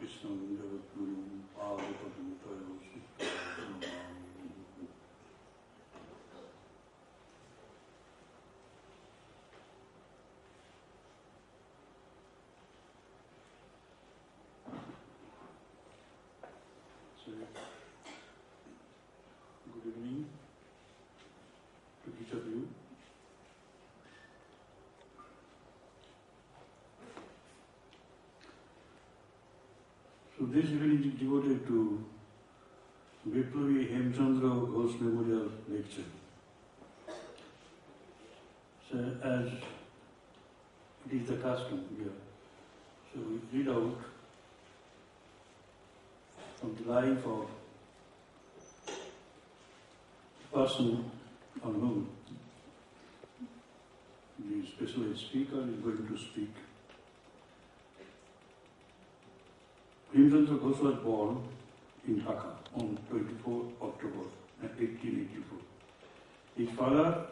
Krishna Jagadguru Adapadutayo Siddhaya. Good evening to each of you. So this evening is devoted to Biplavi Hemchandra Ghosh Memorial Lecture. So as it is the custom here, so we read out from the life of the person on whom the specialized speaker is going to speak. Hemchandra Ghosh was born in Dhaka on 24 October 1884. His father,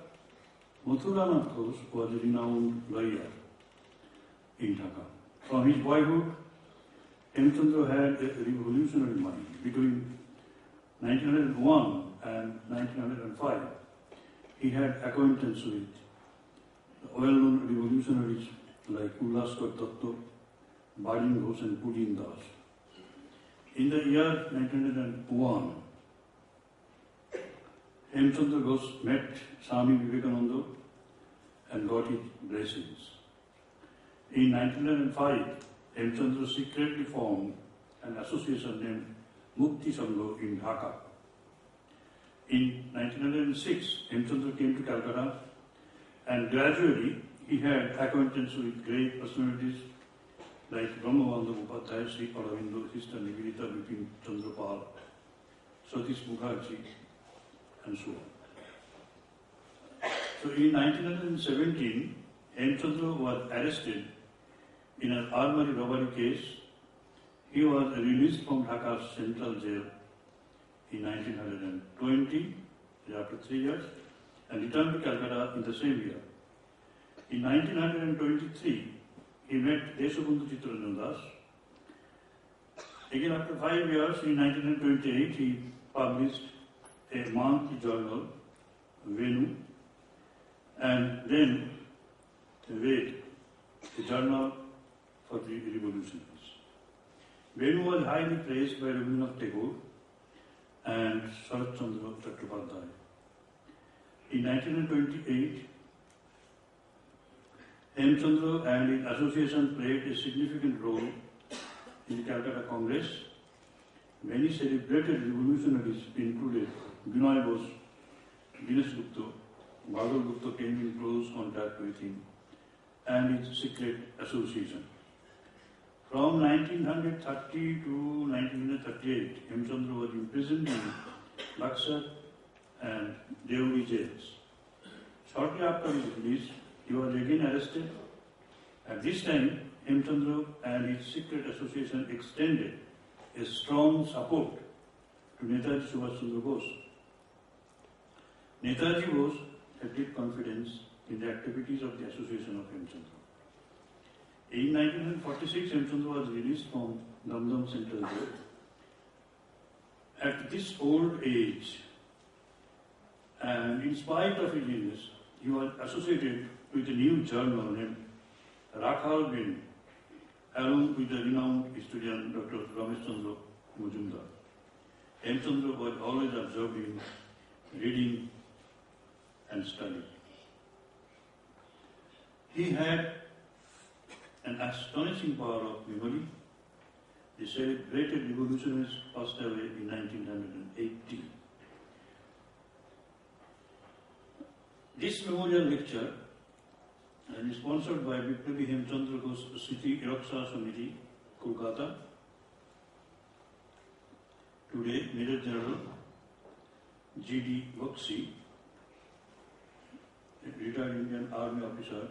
Mathuranath Ghosh, was a renowned lawyer in Dhaka. From his boyhood, Hemchandra had a revolutionary mind. Between 1901 and 1905, he had acquaintance with well-known revolutionaries like Ullaskar Datta, Bajin Ghosh and Pujin Das. In the year 1901, Hemchandra Ghosh met Swami Vivekananda and got his blessings. In 1905, Hemchandra secretly formed an association named Mukti Sangha in Dhaka. In 1906, Hemchandra came to Calcutta and gradually he had acquaintance with great personalities like Brahmavanda Upadhyaya, Sri Aurobindo, Sister Nivedita, Bipin Chandrapal, Satish Mukherjee, and so on. So in 1917, Hemchandra was arrested in an armory robbery case. He was released from Dhaka's central jail in 1920, after 3 years, and returned to Calcutta in the same year. In 1923, he met Deshabandhu Chittaranjan Das. Again, after 5 years, in 1928, he published a monthly journal, Venu, and then Ved, a journal for the revolutionaries. Venu was highly praised by Rabindranath Tagore and Sharat Chandra Chattopadhyay. In 1928, Hemchandra and his association played a significant role in the Calcutta Congress. Many celebrated revolutionaries included Binoy Bose, Dinesh Gupta, Bhagwat Gupta came in close contact with him and his secret association. From 1930 to 1938, Hemchandra was imprisoned in Buxar and Deori jails. Shortly after his release, he was again arrested. At this time, Hemchandra and his secret association extended a strong support to Netaji Subhash Chandra Bose. Netaji Bose had deep confidence in the activities of the association of Hemchandra. In 1946, Hemchandra was released from Damdam Central Jail. At this old age, and in spite of his illness, he was associated with a new journal named Rakhal Bin, along with the renowned historian Dr. Ramesh Chandra Majumdar. Hemchandra was always observing, reading and studying. He had an astonishing power of memory. The celebrated revolutionaries passed away in 1980. This memorial lecture is sponsored by Biplavi Hemchandra Ghosh City Raksha Samiti, Kolkata. Today, Major General G.D. Bakshi, a retired Indian Army officer,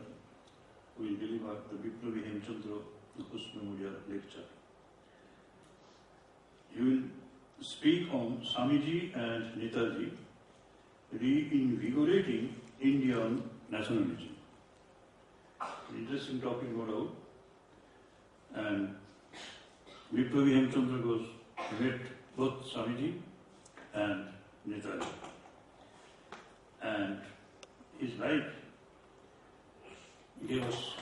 will deliver the Biplavi Hemchandra Ghosh Memorial Lecture. He will speak on Swamiji and Netaji reinvigorating Indian nationalism. Interesting topic, no doubt. And Viplavi Hemchandra Ghosh met both Swamiji and Netaji. And his life gave us,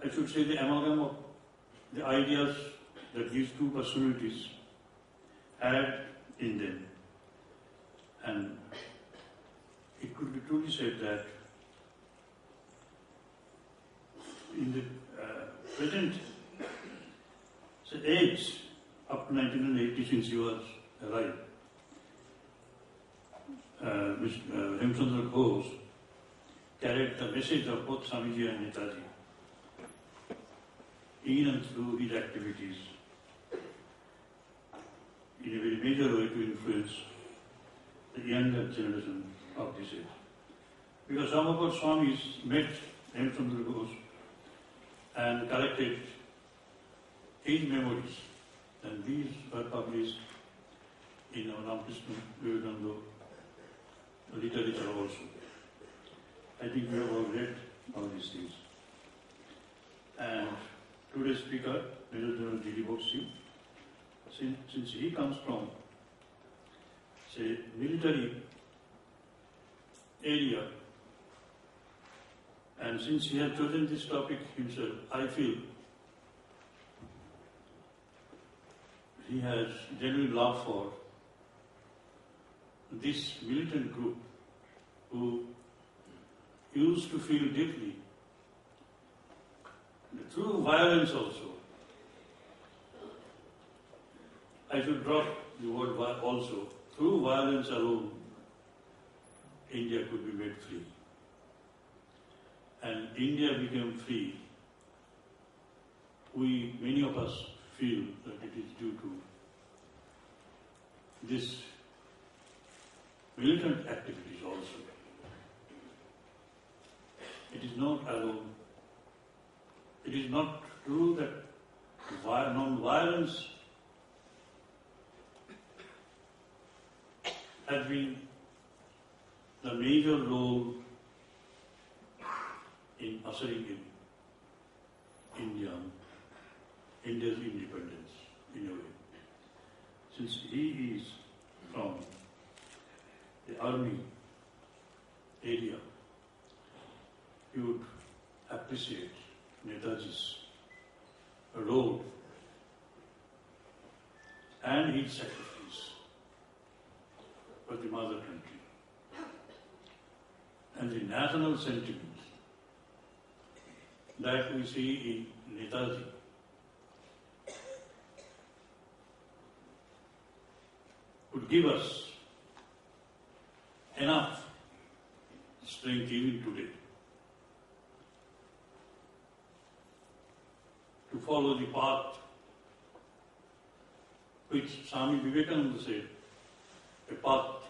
I should say, the amalgam of the ideas that these two personalities had in them. And it could be truly said that in the present age, up to 1980, since he was alive, Hemchandra Ghosh carried the message of both Swamiji and Netaji in and through his activities in a very major way to influence the younger generation of this age. Because some of our Swamis met Hemchandra Ghosh and collected his memories, and these were published in our Ramakrishna Vivekananda literature also. I think we have all read all these things. And today's speaker, Major General G.D. Boxi, since he comes from, say, military area, and since he has chosen this topic himself, I feel he has genuine love for this militant group who used to feel deeply, through violence also. I should drop the word also. Through violence alone, India could be made free. And India became free. Many of us feel that it is due to this militant activities also. It is not alone. It is not true that non-violence has been the major role in ushering in India's independence, in a way. Since he is from the army area, you would appreciate Netaji's role and his sacrifice for the mother country. And the national sentiment that we see in Netaji would give us enough strength even today to follow the path which Swami Vivekananda said, a path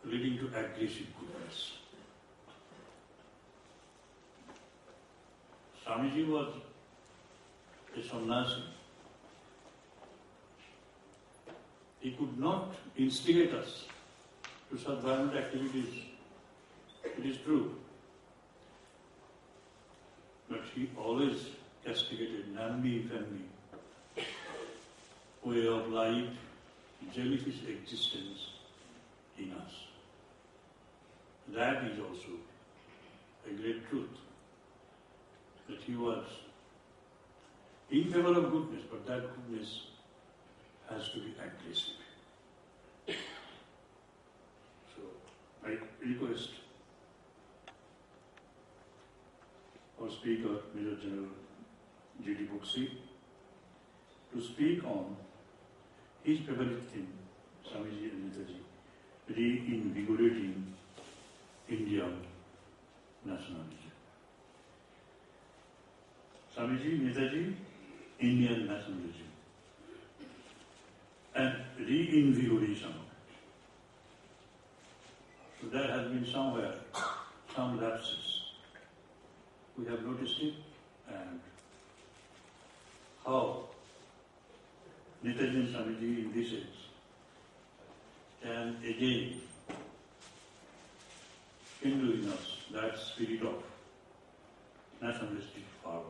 leading to aggressive goodness. Swamiji was a sannyasi. He could not instigate us to such violent activities. It is true. But he always castigated namby-pamby way of life, jellyfish existence in us. That is also a great truth, that he was in favor of goodness, but that goodness has to be aggressive. So I request our speaker, Major General G.D. Boxi, to speak on his favorite theme, Swamiji and Netaji, reinvigorating Indian nationalism. Swamiji, Netaji, Indian nationalism, and reinvigoration. So there has been somewhere some lapses. We have noticed it, and how Netaji and Swamiji in this age can again kindle in us that spirit of nationalistic power.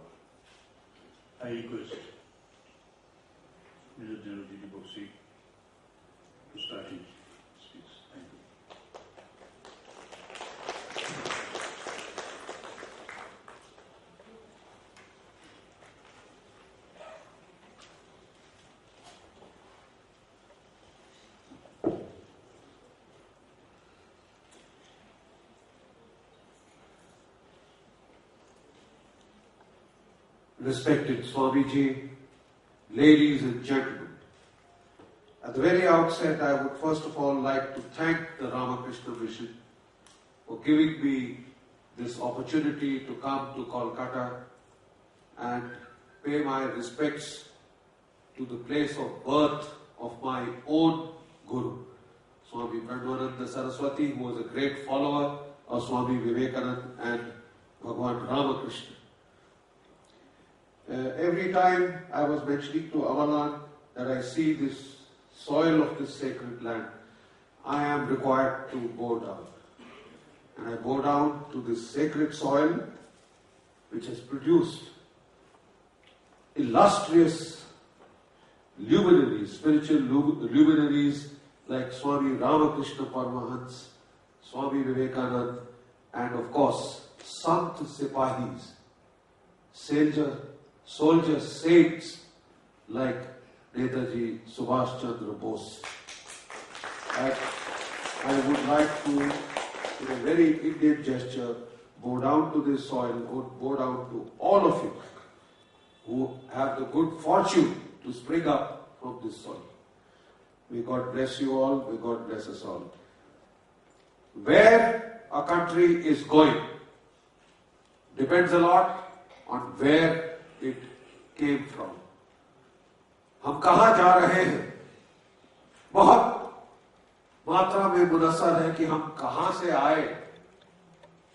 I request Mr. General D.D. Boxi to start his speech. Thank you. Respected Swamiji, ladies and gentlemen, at the very outset I would first of all like to thank the Ramakrishna Mission for giving me this opportunity to come to Kolkata and pay my respects to the place of birth of my own Guru, Swami Pranavananda Saraswati, who was a great follower of Swami Vivekananda and Bhagwan Ramakrishna. Every time I was mentioning to Avalan that I see this soil of this sacred land, I am required to bow down. And I bow down to this sacred soil which has produced illustrious luminaries, spiritual luminaries like Swami Ramakrishna Paramahansa, Swami Vivekananda, and of course, Sant Sipahis, soldier saints like Netaji Subhash Chandra Bose. I would like to, in a very Indian gesture, bow down to this soil, bow down to all of you who have the good fortune to spring up from this soil. May God bless you all, may God bless us all. Where a country is going depends a lot on where it came from. हम कहाँ जा रहे हैं? बहुत मात्रा में मुनस्सर है कि हम कहाँ से आए.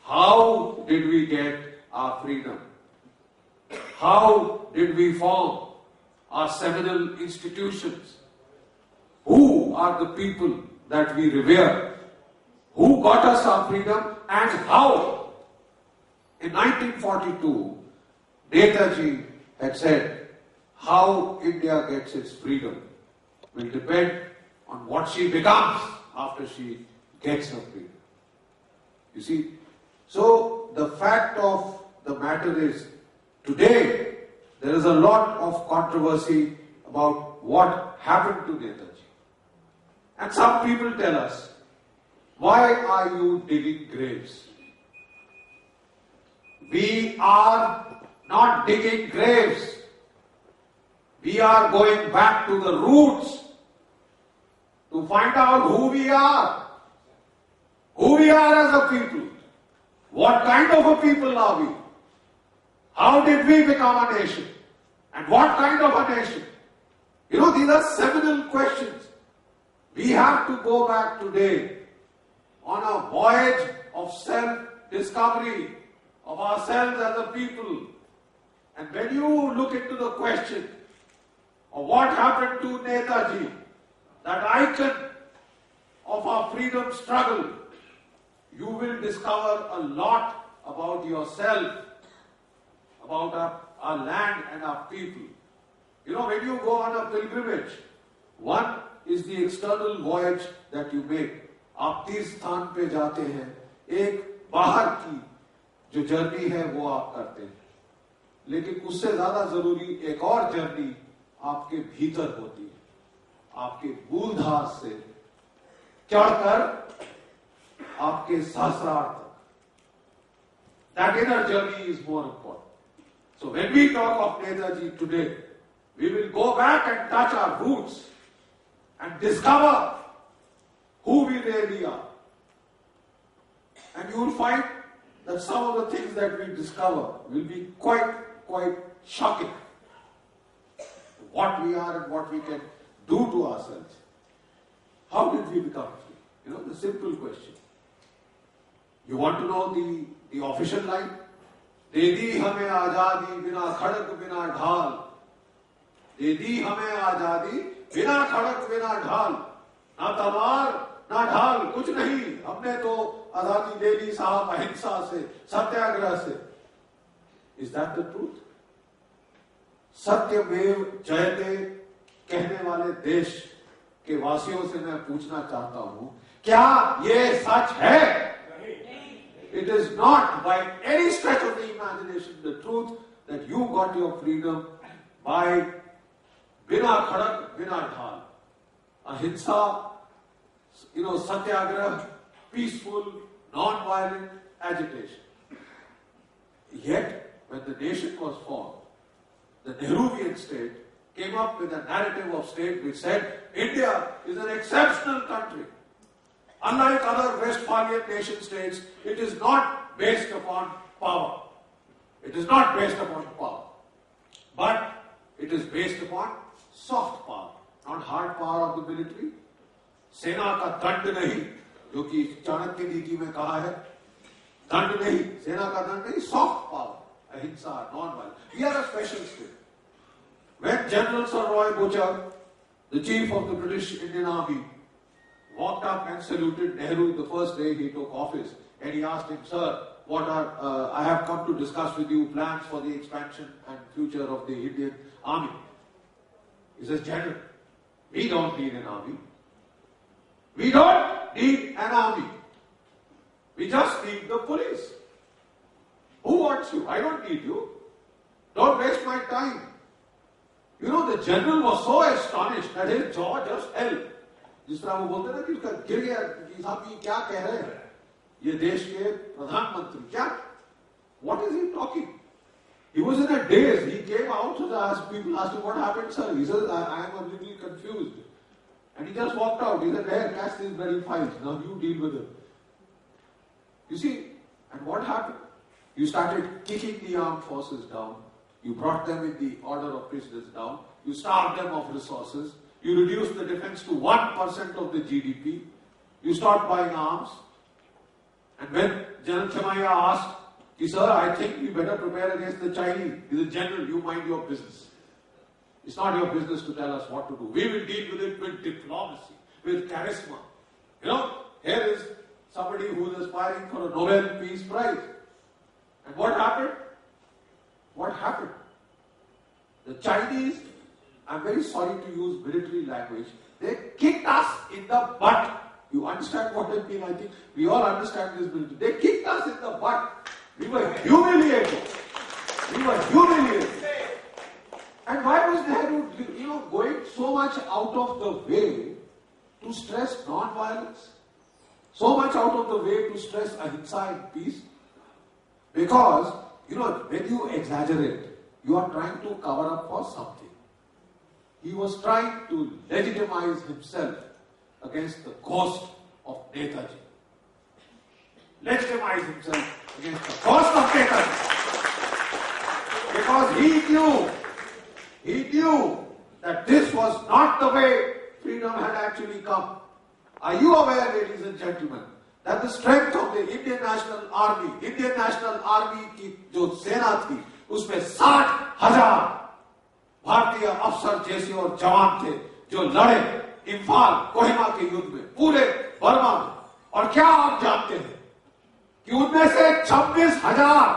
How did we get our freedom? How did we form our seminal institutions? Who are the people that we revere? Who got us our freedom and how? In 1942, Netaji had said, how India gets its freedom will depend on what she becomes after she gets her freedom. You see, so the fact of the matter is, today there is a lot of controversy about what happened to Netaji. And some people tell us, why are you digging graves? We are not digging graves. We are going back to the roots to find out who we are. Who we are as a people. What kind of a people are we? How did we become a nation? And what kind of a nation? You know, these are seminal questions. We have to go back today on a voyage of self-discovery of ourselves as a people. And when you look into the question of what happened to Netaji, that icon of our freedom struggle, you will discover a lot about yourself, about our land and our people. You know, when you go on a pilgrimage, one is the external voyage that you make. आप तीर्थ स्थान पे जाते हैं, एक बाहर की जो जर्नी है वो आप करते हैं. लेकिन उससे ज्यादा जरूरी एक और जर्नी आपके भीतर होती है, आपके मूलधार से चढ़कर आपके सहस्रार तक. That inner journey is more important. So when we talk of Netaji today, we will go back and touch our roots and discover who we really are. And you will find that some of the things that we discover will be quite shocking. What we are and what we can do to ourselves. How did we become free? You know, the simple question. You want to know the official line? दे दी हमें आजादी बिना खड़क बिना ढाल. दे दी हमें आजादी बिना खड़क बिना ढाल. ना तलवार ना ढाल, कुछ नहीं. हमने तो आजादी ले ली साहब अहिंसा से, सत्याग्रह से. Is that the truth? सत्यमेव जयते कहने वाले देश के वासियों से मैं पूछना चाहता हूं, क्या ये सच है? It is not by any stretch of the imagination the truth that you got your freedom by बिना खड़क बिना ढाल, ahimsa, satyagraha, peaceful, non-violent agitation. Yet, when the nation was formed, the Nehruvian state came up with a narrative of state which said, India is an exceptional country. Unlike other Westphalian nation states, it is not based upon power. It is not based upon power. But it is based upon soft power, not hard power of the military. सेना का दंड नहीं, जो कि चाणक्य नीति में कहा है, दंड नहीं, सेना का दंड नहीं, soft power, ahimsa, non-violence. We are a special state. When General Sir Roy Butcher, the chief of the British Indian Army, walked up and saluted Nehru the first day he took office, and he asked him, Sir, I have come to discuss with you plans for the expansion and future of the Indian Army. He says, General, we don't need an army. We don't need an army. We just need the police. Who wants you? I don't need you. Don't waste my time. The general was so astonished that his jaw just fell. जिस तरह वो बोलते ना कि उसका गिर गया कि साहब ये क्या कह रहे हैं, ये देश के प्रधानमंत्री क्या? What is he talking? He was in a daze. He came out and people asked him what happened, sir. He says, I am a little confused. And he just walked out. He said, there, catch these bloody files. Now you deal with them. You see, and what happened? You started kicking the armed forces down. You brought them in the order of precedence down. You starved them of resources. You reduced the defense to 1% of the GDP. You stopped buying arms. And when General Chamaya asked, sir, I think we better prepare against the Chinese. He said, General, you mind your business. It's not your business to tell us what to do. We will deal with it with diplomacy, with charisma. Here is somebody who is aspiring for a Nobel Peace Prize. And what happened? What happened? The Chinese, I'm very sorry to use military language, they kicked us in the butt. You understand what I mean? I think we all understand this military. They kicked us in the butt. We were humiliated. And why was Nehru, going so much out of the way to stress non-violence? So much out of the way to stress ahimsa and peace? Because, when you exaggerate, you are trying to cover up for something. He was trying to legitimize himself against the ghost of Netaji. Legitimize himself against the ghost of Netaji. Because he knew that this was not the way freedom had actually come. Are you aware, ladies and gentlemen, that the strength of the Indian National Army की जो सेना थी, उसमें 60,000 भारतीय अफसर जैसे और जवान थे जो लड़े इम्फाल कोहिमा के युद्ध में, पूरे बर्मा में। और क्या आप जानते हैं कि उनमें से 26,000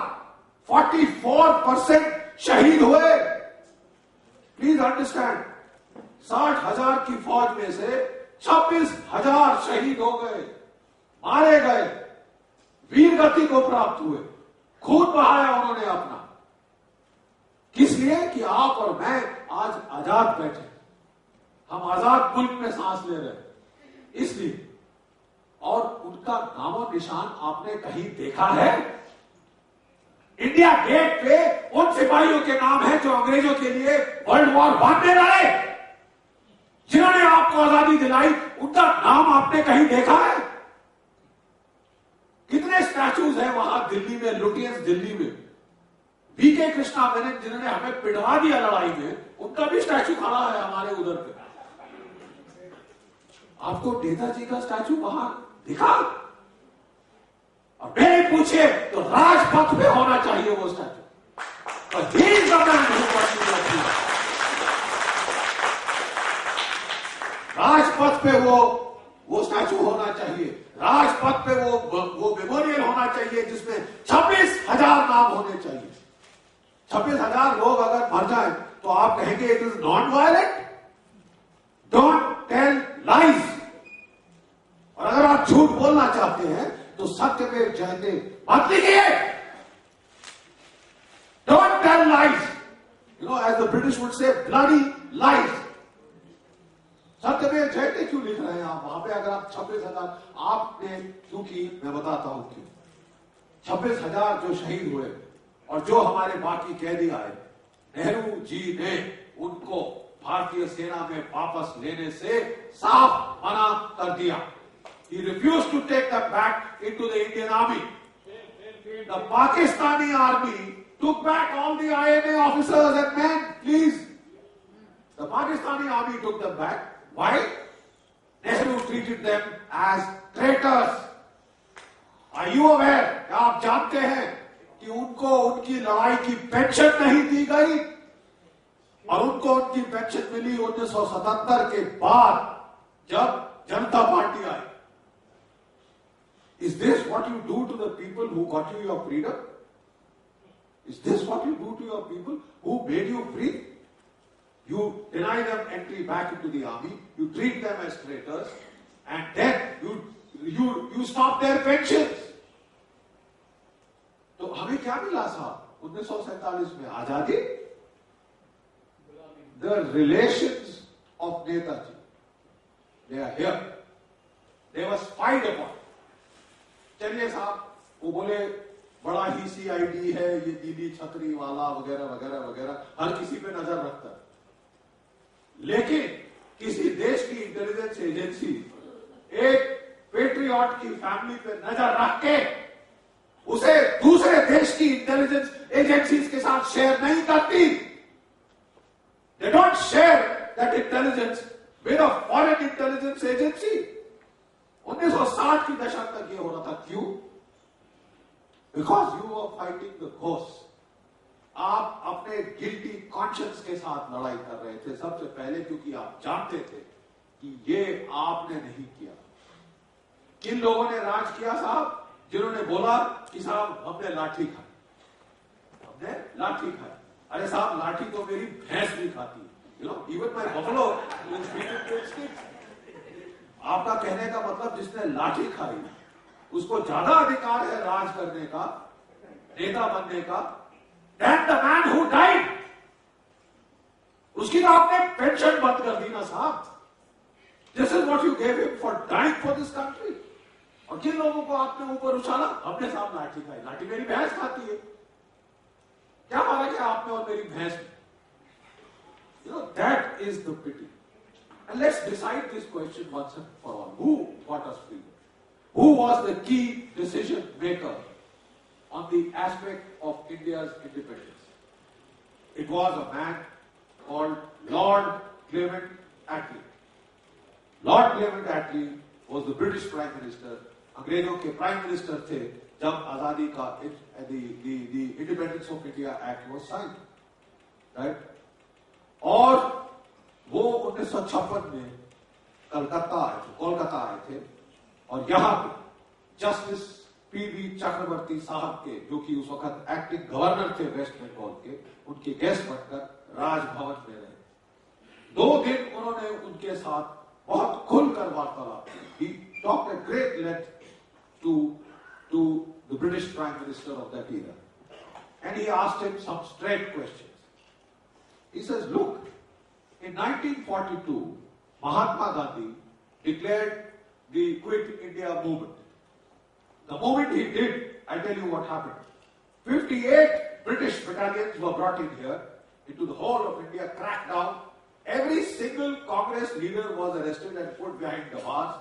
44% शहीद हुए। प्लीज अंडरस्टैंड, 60,000 की फौज में से 26,000 शहीद हो गए, मारे गए, वीर गति को प्राप्त हुए, खून बहाया उन्होंने अपना। किस लिए? कि आप और मैं आज आजाद बैठे, हम आजाद मुल्क में सांस ले रहे हैं, इसलिए। और उनका नामो निशान आपने कहीं देखा है? इंडिया गेट पे उन सिपाहियों के नाम है जो अंग्रेजों के लिए वर्ल्ड वॉर 1 में लड़े, जिन्होंने आपको आजादी दिलाई, उनका नाम आपने कहीं देखा है? कितने स्टैचूज हैं वहां दिल्ली में, लुटियंस दिल्ली में। बीके कृष्णा मेनन जिन्होंने हमें पिटवा दिया लड़ाई में, उनका भी स्टैचू खड़ा है हमारे उधर पे। आपको नेताजी का स्टैचू वहां दिखा? और मेरे पूछे तो राजपथ पे होना चाहिए वो स्टैचू। और ही इज द मैन हू राजपथ पे वो स्टैचू होना चाहिए, राजपथ पे वो मेमोरियल होना चाहिए जिसमें 26,000 नाम होने चाहिए। 26,000 लोग अगर मर जाए तो आप कहेंगे it is non violent? Don't tell lies. और अगर आप झूठ बोलना चाहते हैं तो सत्यमेव जयते मत लिखिए। Don't tell lies. You know, as the British would say, bloody lies. सत्यमेव जयते क्यों लिख रहे हैं आप वहां पे? अगर आप 26,000 आपने, क्योंकि मैं बताता हूं क्यों। 26,000 जो शहीद हुए और जो हमारे बाकी कैदी आए, नेहरू जी ने उनको भारतीय सेना में वापस लेने से साफ मना कर दिया। He refused to take them back into the Indian army. The Pakistani army took back all the INA officers and men. Please, the Pakistani army took them back. Why? Nehru treated them as traitors. Are you aware? क्या आप जानते हैं कि उनको उनकी लड़ाई की pension नहीं दी गई और उनको उनकी पेंशन मिली 1977 के बाद जब जनता party I. Is this what you do to the people who got you your freedom? Is this what you do to your people who made you free? You deny them entry back into the army, you treat them as traitors, and then you stop their pensions. तो हमें क्या मिला साहब 1947 में? आजादी। The relations of Netaji, they are here. They were spied upon. चलिए साहब, वो बोले बड़ा ही CID है, ये नीली छतरी वाला वगैरह वगैरह वगैरह, हर किसी पे नजर रखता है। लेकिन किसी देश की इंटेलिजेंस एजेंसी एक पेट्रियट की फैमिली पे नजर रख के उसे दूसरे देश की इंटेलिजेंस एजेंसीज के साथ शेयर नहीं करती। They don't share that intelligence with a foreign intelligence agency. 1960 की दशक तक ये हो रहा था। क्यों? Because you were fighting the cause. आप अपने गिल्टी कॉन्शियंस के साथ लड़ाई कर रहे थे सबसे पहले, क्योंकि आप जानते थे कि ये आपने नहीं किया। किन लोगों ने राज किया साहब? जिन्होंने बोला कि साहब हमने लाठी खाई, हमने लाठी खाई। अरे साहब, लाठी तो मेरी भैंस भी खाती है। You know, even my buffalo will speak to sticks. आपका कहने का मतलब जिसने लाठी खाई उसको ज्यादा अधिकार है राज करने का, नेता बनने का, than the man who died. उसकी तो आपने पेंशन बंद कर दी ना साहब। This is what you gave him for dying for this country. और किन लोगों को आपने ऊपर उछाला? हमने साहब लाठी खाई, लाठी मेरी भैंस खाती है। क्या फर्क है आपने और मेरी भैंस में? You know, that is the pity. And let's decide this question once and for all. Who got us freedom? Who was the key decision maker on the aspect of India's independence? It was a man called Lord Clement Attlee. Lord Clement Attlee was the British Prime Minister. अंग्रेजों के prime minister थे जब आजादी का the Independence of India Act was signed, right? और वो 1956 में कोलकाता आए थे और यहाँ पे जस्टिस पीबी चक्रवर्ती साहब के, जो कि उस वक्त एक्टिंग गवर्नर थे वेस्ट बंगाल के, उनके गेस्ट बनकर राजभवन में रहे। 2 दिन उन्होंने उनके साथ बहुत खुलकर वार्तालाप की। He talked at great length to the British Prime Minister of that era, and he asked him some straight questions. He says, look, in 1942, Mahatma Gandhi declared the Quit India movement. The moment he did, I'll tell you what happened. 58 British battalions were brought in here into the whole of India, cracked down. Every single Congress leader was arrested and put behind the bars.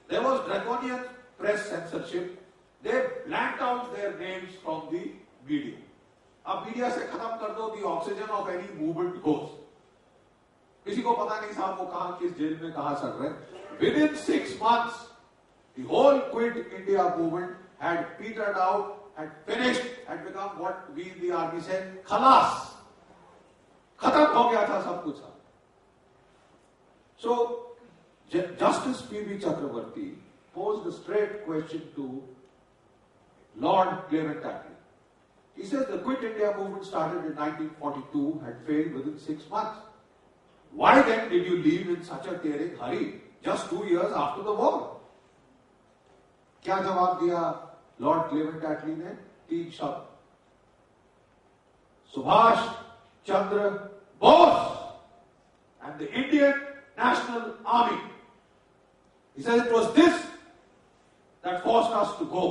There was draconian press censorship. They blanked out their names from the media. अब media से खत्म कर दो, the oxygen of any movement goes. किसी को पता नहीं साहब वो कहां, किस जेल में कहां सड़ रहे। Within 6 months, the whole Quit India movement had petered out, had finished, had become what we in the army said, खलास, खत्म हो गया था सब कुछ। So, Justice P.B. Chakravarti posed a straight question to Lord Clement Attlee. He says the Quit India movement started in 1942, had failed within 6 months. Why then did you leave in such a tearing hurry, just 2 years after the war? क्या जवाब दिया Lord Clement एटली ने? 3 शब्द, Subhash Chandra Bose and the Indian National Army. He says it was this that forced us to go.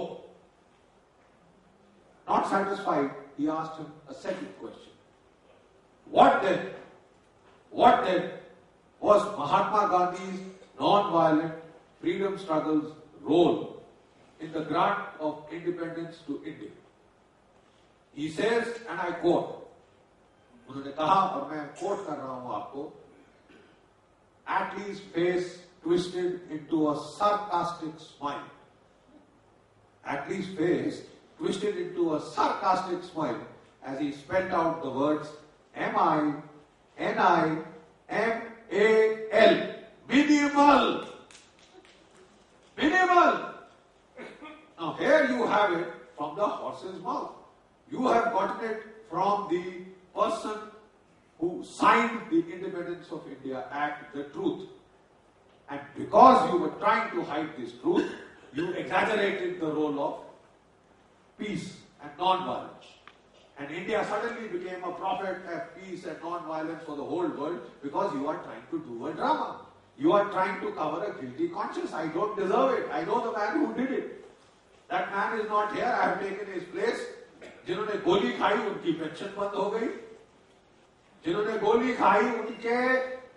Not satisfied, he asked him a second question. What then was Mahatma Gandhi's non-violent freedom struggle's role in the grant of independence to India? He says, and I quote, उन्होंने कहा और मैं quote कर रहा हूं आपको, Attlee's face twisted into a sarcastic smile. Attlee's face twisted into a sarcastic smile as he spelled out the words M-I-N-I-M-A-L. Minimal. Minimal. Now here you have it from the horse's mouth. You have gotten it from the person who signed the Independence of India Act, the truth. And because you were trying to hide this truth, you exaggerated the role of peace and non-violence. And India suddenly became a prophet of peace and non-violence for the whole world because you are trying to do a drama. You are trying to cover a guilty conscience. I don't deserve it. I know the man who did it. That man is not here. I have taken his place. जिन्होंने गोली खाई उनकी pension बंद हो गई. जिन्होंने गोली खाई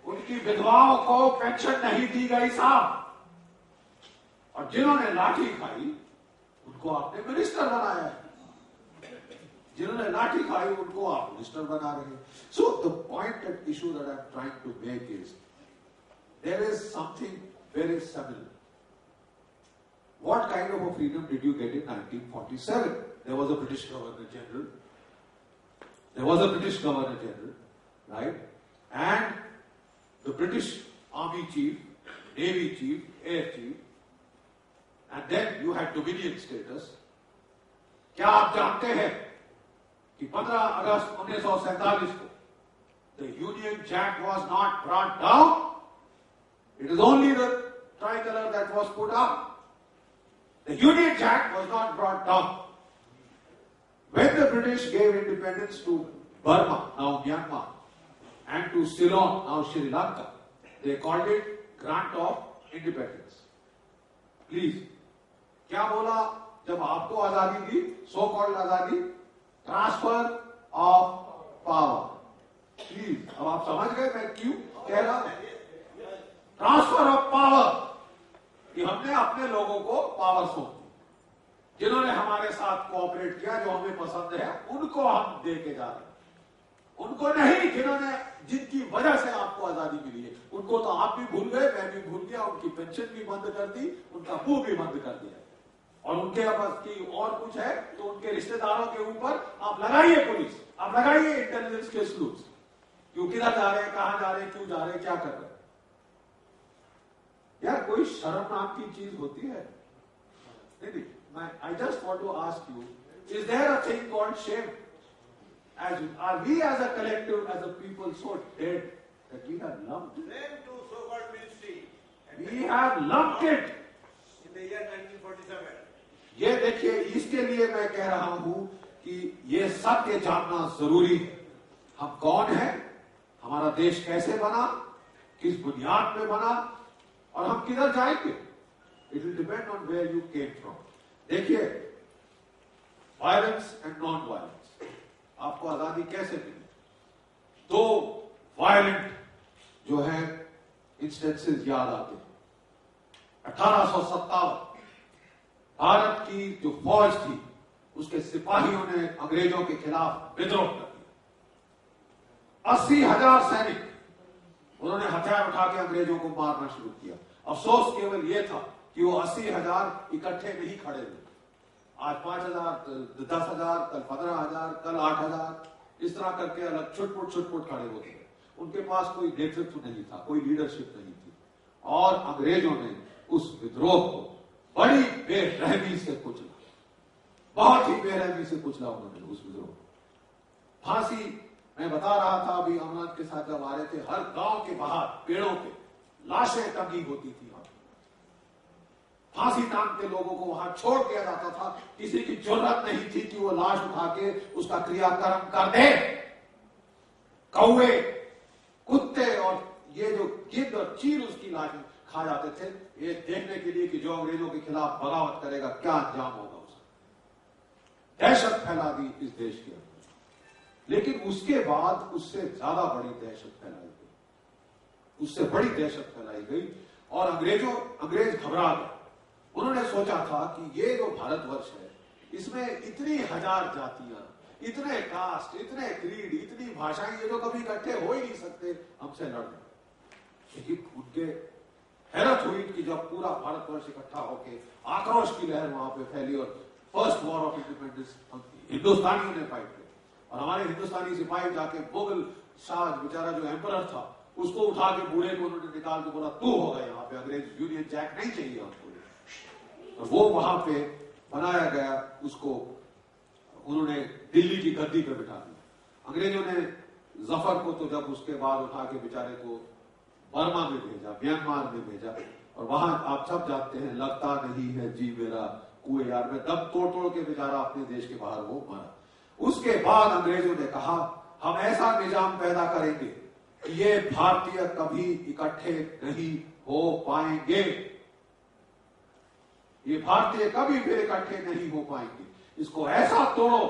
उनकी विधवाओं को पेंशन नहीं दी गई साहब. और जिन्होंने लाठी खाई उनको आपने मिनिस्टर बनाया है. जिन्होंने लाठी खाई उनको आप मिनिस्टर बना रहे हैं. So the point at issue that I am trying to make is there is something very similar. What kind of a freedom did you get in 1947? There was a British Governor General. Right? And the British Army Chief, Navy Chief, Air Chief, and then you had Dominion status. क्या आप जानते हैं कि 15 अगस्त 1947 को the Union Jack was not brought down? It is only the tricolor that was put up. The Union Jack was not brought down. When the British gave independence to Burma, now Myanmar, and to Ceylon, now Sri Lanka, they called it Grant of Independence. Please, क्या बोला जब आपको आजादी दी, so called आजादी? Transfer of power. Please, अब आप समझ गए मैं क्यों कह रहा हूं? Transfer of power. कि हमने अपने लोगों को पावर सौंप दी. जिन्होंने हमारे साथ कोऑपरेट किया, जो हमें पसंद है, उनको हम दे के जा रहे हैं. उनको नहीं जिनकी वजह से आपको आजादी मिली है. उनको तो आप भी भूल गए, मैं भी भूल गया. उनकी पेंशन भी बंद कर दी, उनका मुंह भी बंद कर दिया. और उनके पास की और कुछ है तो उनके रिश्तेदारों के ऊपर आप लगाइए पुलिस, आप लगाइए इंटेलिजेंस के स्लूप्स. क्यों, किधर जा रहे हैं, कहां जा रहे हैं, क्यों जा रहे हैं, क्या कर रहे हैं. यार कोई शर्म नाम की चीज होती है? नहीं. I just want to ask you, is there a thing called shame? Are we as a collective, as a people, so dead that we have lumped it? Blame to so-called ministry. We have lumped it. In the year 1947. ये देखिए, इसके लिए मैं कह रहा हूं कि ये सत्य जानना जरूरी है. हम कौन हैं, हमारा देश कैसे बना, किस बुनियाद पे बना, और हम किधर जाएंगे. It will depend on where you came from. देखिए, वायलेंस एंड नॉन वायलेंस, आपको आजादी कैसे मिली? 2 वायलेंट जो है इंस्टेंसेस याद आते हैं. 1857 भारत की जो फौज थी, उसके सिपाहियों ने अंग्रेजों के खिलाफ विद्रोह कर दिया. 80,000 सैनिक, उन्होंने हथियार उठा के अंग्रेजों को मारना शुरू किया. अफसोस केवल यह था कि वो 80,000 इकट्ठे नहीं खड़े हुए. आज 5,000, कल 10,000, कल 15,000, कल 8,000, इस तरह करके अलग छुटपुट खड़े होते हैं. उनके पास कोई नेतृत्व नहीं था, कोई लीडरशिप नहीं थी. और अंग्रेजों ने उस विद्रोह को बड़ी बेरहमी से कुचला. बहुत ही बेरहमी से कुचला उन्होंने उस बुजुर्ग को। फांसी, मैं बता रहा था अभी अमरनाथ के साथ जब आ रहे थे, हर गांव के बाहर पेड़ों पे लाशें टंगी होती थी। फांसी टांगते लोगों को वहां छोड़ दिया जाता था। किसी की जरूरत नहीं थी कि वो लाश उठा के उसका क्रियाकर्म कर दे। कौवे, कुत्ते और ये जो गिद्ध और चील उसकी लाश खा जाते थे, ये देखने के लिए कि जो अंग्रेजों के खिलाफ बगावत करेगा क्या अंजाम होगा उसका। दहशत फैला दी इस देश के अंदर। लेकिन उसके बाद उससे ज्यादा बड़ी दहशत फैलाई गई, उससे बड़ी दहशत फैलाई गई और अंग्रेज घबरा गए। उन्होंने सोचा था कि ये जो भारतवर्ष है, इसमें इतनी हजार जातियां, इतने कास्ट, इतने क्रीड, इतनी भाषाएं, ये तो कभी इकट्ठे हो ही नहीं सकते हमसे लड़ने। लेकिन उनके हैरत हुई कि जब पूरा भारतवर्ष इकट्ठा होके आक्रोश की लहर वहां पे फैली और फर्स्ट वॉर ऑफ इंडिपेंडेंस हिंदुस्तानियों ने फाइट किया और हमारे हिंदुस्तानी सिपाही जाके मुगल शाह बेचारा जो एम्परर था उसको उठा के बूढ़े को उन्होंने निकाल के बोला तू होगा यहाँ पे, अंग्रेज यूनियन जैक नहीं चाहिए हमको। तो वो वहां पे बनाया गया, उसको उन्होंने दिल्ली की गद्दी पे बिठा दिया। अंग्रेजों ने जफर को तो जब उसके बाद उठा के बेचारे को बर्मा में भेजा, म्यांमार में भेजा और वहां आप सब जानते हैं लगता नहीं है जी मेरा कुएं यार में दम तोड़ तोड़ के बेचारा अपने देश के बाहर वो मरा। उसके बाद अंग्रेजों ने कहा हम ऐसा निजाम पैदा करेंगे कि ये भारतीय कभी इकट्ठे नहीं हो पाएंगे, ये भारतीय कभी भी इकट्ठे नहीं हो पाएंगे। इसको ऐसा तोड़ो,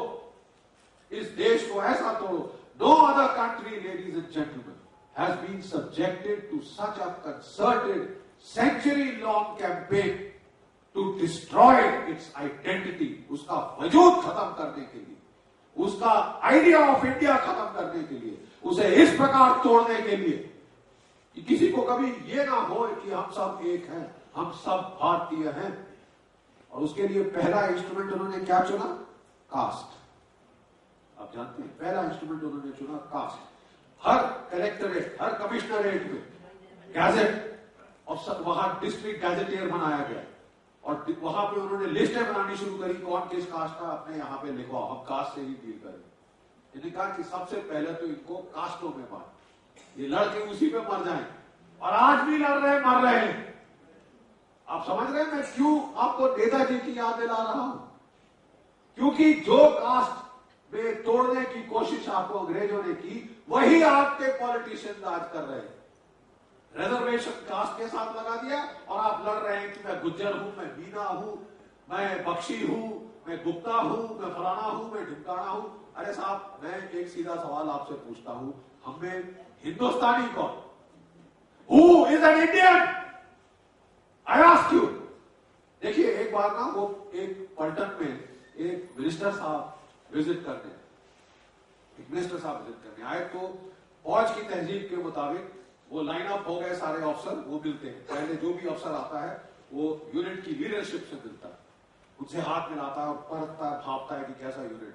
इस देश को ऐसा तोड़ो। No other country, ladies and gentleman, has been subjected to such a concerted century long campaign to destroy its identity, उसका वजूद खत्म करने के लिए, उसका आइडिया ऑफ इंडिया खत्म करने के लिए, उसे इस प्रकार तोड़ने के लिए कि किसी को कभी ये ना हो कि हम सब एक हैं, हम सब भारतीय हैं। और उसके लिए पहला इंस्ट्रूमेंट उन्होंने क्या चुना? कास्ट। आप जानते हैं पहला इंस्ट्रूमेंट उन्होंने चुना कास्ट। हर कलेक्टरेट, हर कमिश्नरेट में गैजेट और वहां डिस्ट्रिक्ट गैजेटियर बनाया गया और वहां पे उन्होंने लिस्टें बनानी शुरू करी, कौन किस कास्ट का अपने यहाँ पे लिखवाओ, हम कास्ट से ही डील करेंगे। इन्होंने कहा कि सबसे पहले तो इनको कास्टों में बांट, ये लड़के उसी पे मर जाएं। और आज भी लड़ रहे, मर रहे हैं। आप समझ रहे हैं मैं क्यों आपको नेताजी की याद दिला रहा हूं? क्योंकि जो कास्ट में तोड़ने की कोशिश आपको अंग्रेजों ने की, वही आपके पॉलिटिशियंस आज कर रहे हैं। रिजर्वेशन कास्ट के साथ लगा दिया और आप लड़ रहे हैं कि मैं गुज्जर हूं, मैं मीना हूं, मैं बख्शी हूं, मैं गुप्ता हूं, मैं फलाना हूं, मैं ढिमकाना हूं। अरे साहब, मैं एक सीधा सवाल आपसे पूछता हूं, हमें हिंदुस्तानी कौन? Who is an Indian? I ask you. देखिए एक बार ना वो एक पलटन में एक मिनिस्टर साहब विजिट करने आए, तो फौज की तहजीब के मुताबिक वो लाइन अप हो गए, सारे अफसर वो मिलते हैं। पहले जो भी अफसर आता है वो यूनिट की लीडरशिप से मिलता है, उनसे हाथ मिलाता है और परखता है, भापता है कि कैसा यूनिट है।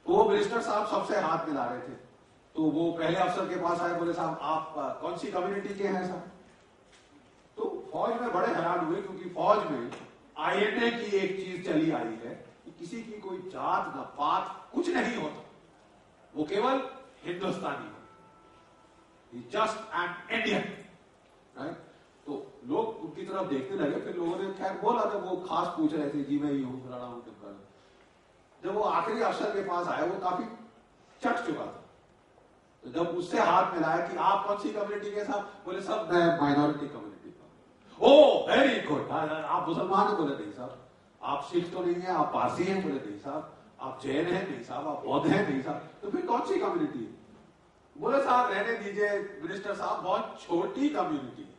तो वो मिनिस्टर साहब सबसे हाथ मिला रहे थे, तो वो पहले अफसर के पास आए, बोले साहब आप कौन सी कम्युनिटी के हैं साहब? तो फौज में बड़े हैरान हुए, क्योंकि फौज में आईएनए की एक चीज चली आई है कि किसी की कोई जात न पात कुछ नहीं होता, वो केवल हिंदुस्तानी है, जस्ट एन इंडियन, राइट? तो लोग उनकी तरफ देखने लगे। फिर लोगों ने खैर बोला, जब वो खास पूछ रहे थे जी मैं ये हूं, फलाना हूं, ढिमकाना। जब वो आखिरी अफसर के पास आए, वो काफी चट चुका था, तो जब उससे हाथ मिलाया कि आप कौन सी कम्युनिटी के साहब, बोले सब मैं माइनॉरिटी कम्युनिटी का। ओ वेरी गुड, आप मुसलमान हैं? बोले नहीं साहब। आप सिख तो नहीं है? आप पारसी हैं? बोले नहीं साहब। आप जैन हैं? नहीं साहब। आप बौद्ध हैं? नहीं साहब। तो फिर कौन सी कम्युनिटी है? बोले साहब रहने दीजिए मिनिस्टर साहब, बहुत छोटी कम्युनिटी है,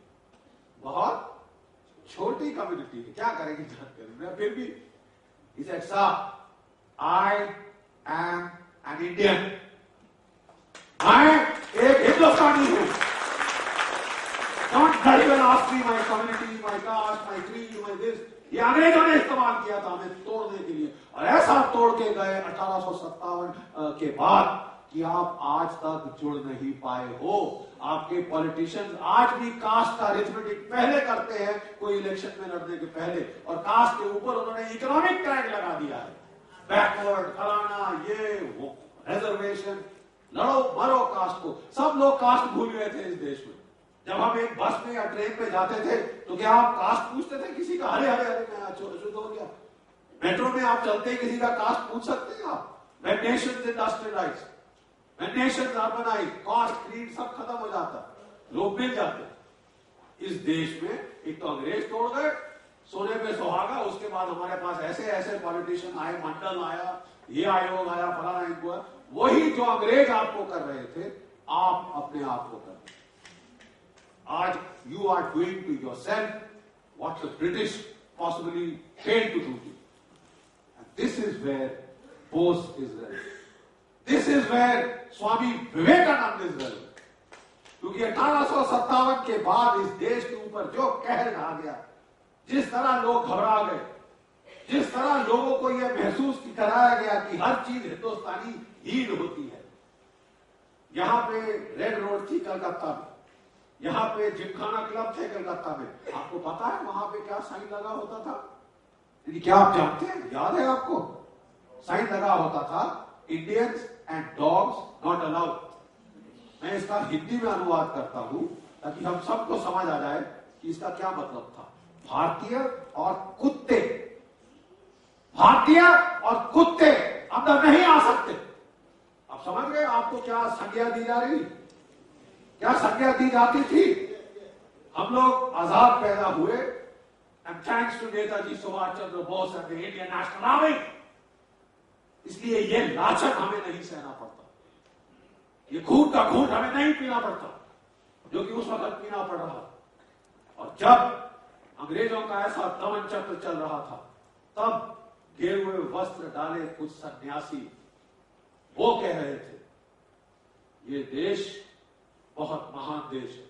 बहुत छोटी कम्युनिटी है, क्या करेंगे जानकारी। फिर भी he said, साहब I am an Indian, मैं एक हिंदुस्तानी हूं। Don't even ask me my community, my caste, my creed, my this। ये अंग्रेजों ने इस्तेमाल किया था हमें तोड़ने के लिए, और ऐसा तोड़ के गए 1857 के बाद कि आप आज तक जुड़ नहीं पाए हो। आपके पॉलिटिशियंस आज भी कास्ट का अरिथमेटिक पहले करते हैं कोई इलेक्शन में लड़ने के पहले, और कास्ट के ऊपर उन्होंने इकोनॉमिक टैग लगा दिया है। बैकवर्ड, फलाना, ये वो, रिजर्वेशन, लड़ो मरो कास्ट को। सब लोग कास्ट भूल गए थे इस देश में। जब हम एक बस में या ट्रेन पे जाते थे तो क्या आप कास्ट पूछते थे किसी का? अरे अरे अरे मैं अशुद्ध हो गया। मेट्रो में आप चलते ही किसी का कास्ट पूछ सकते हैं आप? When nations industrialize, when nations urbanize, caste, creed सब खत्म हो जाता, लोग मिल जाते। इस देश में एक तो अंग्रेज तोड़ गए, सोने पे सुहागा, उसके बाद हमारे पास ऐसे ऐसे पॉलिटिशियन आए, मंडल आया, ये आयोग आया, फलाना इनको आया। वही जो अंग्रेज आपको कर रहे थे, आप अपने आप को कर रहे हैं। आज you are doing to yourself what the British possibly failed to do to you. And this is where Bose is relevant. This is where Swami Vivekananda is relevant. क्योंकि 1857 के बाद इस देश के ऊपर जो कहर ढा गया, जिस तरह लोग घबरा गए, जिस तरह लोगों को यह महसूस कराया गया कि हर चीज हिंदुस्तानी हील होती है। यहां पे रेड रोड थी कलकत्ता में, यहां पे जिमखाना क्लब थे कलकत्ता में। आपको पता है वहां पे क्या साइन लगा होता था? क्या आप जानते हैं? याद है आपको? साइन लगा होता था, Indians and dogs not allowed. मैं इसका हिंदी में अनुवाद करता हूं ताकि हम सबको समझ आ जाए कि इसका क्या मतलब था। भारतीय और कुत्ते, भारतीय और कुत्ते अंदर नहीं आ सकते। आप समझ गए? आपको क्या संज्ञा दी जा रही, क्या संज्ञा दी जाती थी? हम लोग आजाद पैदा हुए and thanks to Netaji Subhash Chandra Bose and the Indian National Army. इसलिए ये लाछन हमें नहीं सहना पड़ता, ये खून का खून हमें नहीं पीना पड़ता जो कि उस वक्त पीना पड़ रहा। और जब अंग्रेजों का ऐसा दमन चक्र चल रहा था, तब गेरुए वस्त्र डाले कुछ सन्यासी वो कह रहे थे, ये देश बहुत महान देश है,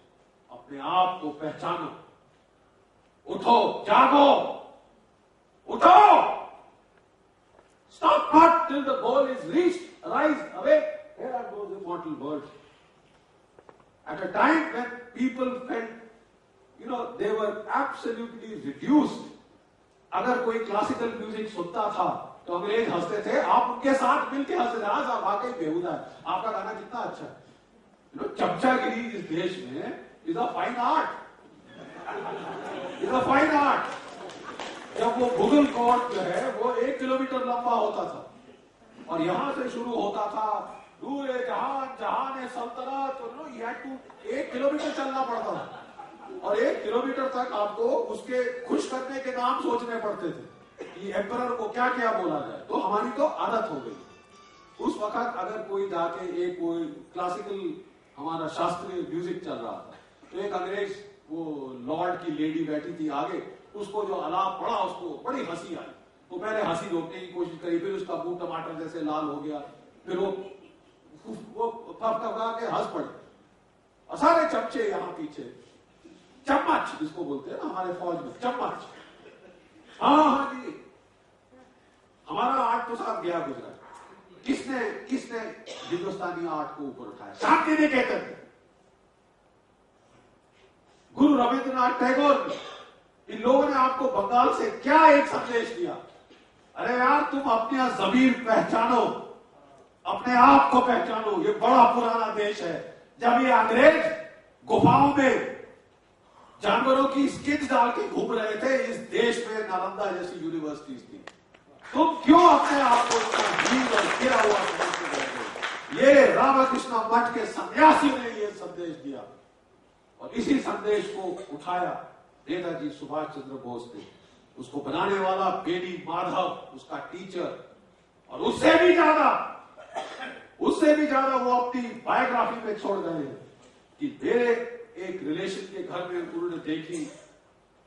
अपने आप को पहचानो, उठो, जागो, उठो, stop not till the goal is reached, arise, awake. Here are those immortal words. At a time when people felt, they were absolutely reduced. अगर कोई क्लासिकल म्यूजिक सुनता था तो अंग्रेज हंसते थे, आप उनके साथ मिलकर हंसते थे। हाँ साहब वाकई बेहुदा है, आपका गाना कितना अच्छा है। चमचागिरी इस देश में is a fine art, is a fine art. जब वो भुगल कोर्ट जो है वो 1 किलोमीटर लंबा होता था और यहां से शुरू होता था दूर जहान जहान सल्तनत, तो 1 किलोमीटर चलना पड़ता था और 1 किलोमीटर तक आपको उसके खुश करने के नाम सोचने पड़ते थे कि एम्परर को क्या क्या बोला जाए। तो हमारी तो आदत हो गई। उस वक्त अगर कोई जाके एक कोई क्लासिकल हमारा शास्त्रीय म्यूजिक चल रहा था तो एक अंग्रेज वो लॉर्ड की लेडी बैठी थी आगे, उसको जो आलाप पड़ा उसको बड़ी हंसी आई। तो पहले हंसी रोकने की कोशिश करी, फिर उसका मुंह टमाटर जैसे लाल हो गया, फिर वो फपका के हंस पड़े और सारे चमचे यहाँ पीछे, चम्मच जिसको बोलते हैं ना हमारे फौज में, चम्मच। हाँ जी, हमारा आर्ट तो साथ गया गुजरा। किसने हिंदुस्तानी आर्ट को ऊपर उठाया? शांति निकेतन, गुरु रविंद्रनाथ टैगोर। इन लोगों ने आपको बंगाल से क्या एक संदेश दिया? अरे यार तुम अपना ज़मीर पहचानो, अपने आप को पहचानो, ये बड़ा पुराना देश है। जब ये अंग्रेज गुफाओं में जानवरों की स्किन डाल के घूम रहे थे, इस देश में नालंदा जैसी यूनिवर्सिटीज थी। तुम क्यों अपने आप को भीड़ और गिरा हुआ समझते रहे? ये रामकृष्ण मठ के सन्यासी ने ये संदेश दिया और इसी संदेश को उठाया नेताजी सुभाष चंद्र बोस ने। उसको बनाने वाला बेनी माधव, उसका टीचर, और उससे भी ज्यादा वो अपनी बायोग्राफी में छोड़ गए हैं कि मेरे एक रिलेशन के घर में उन्होंने देखी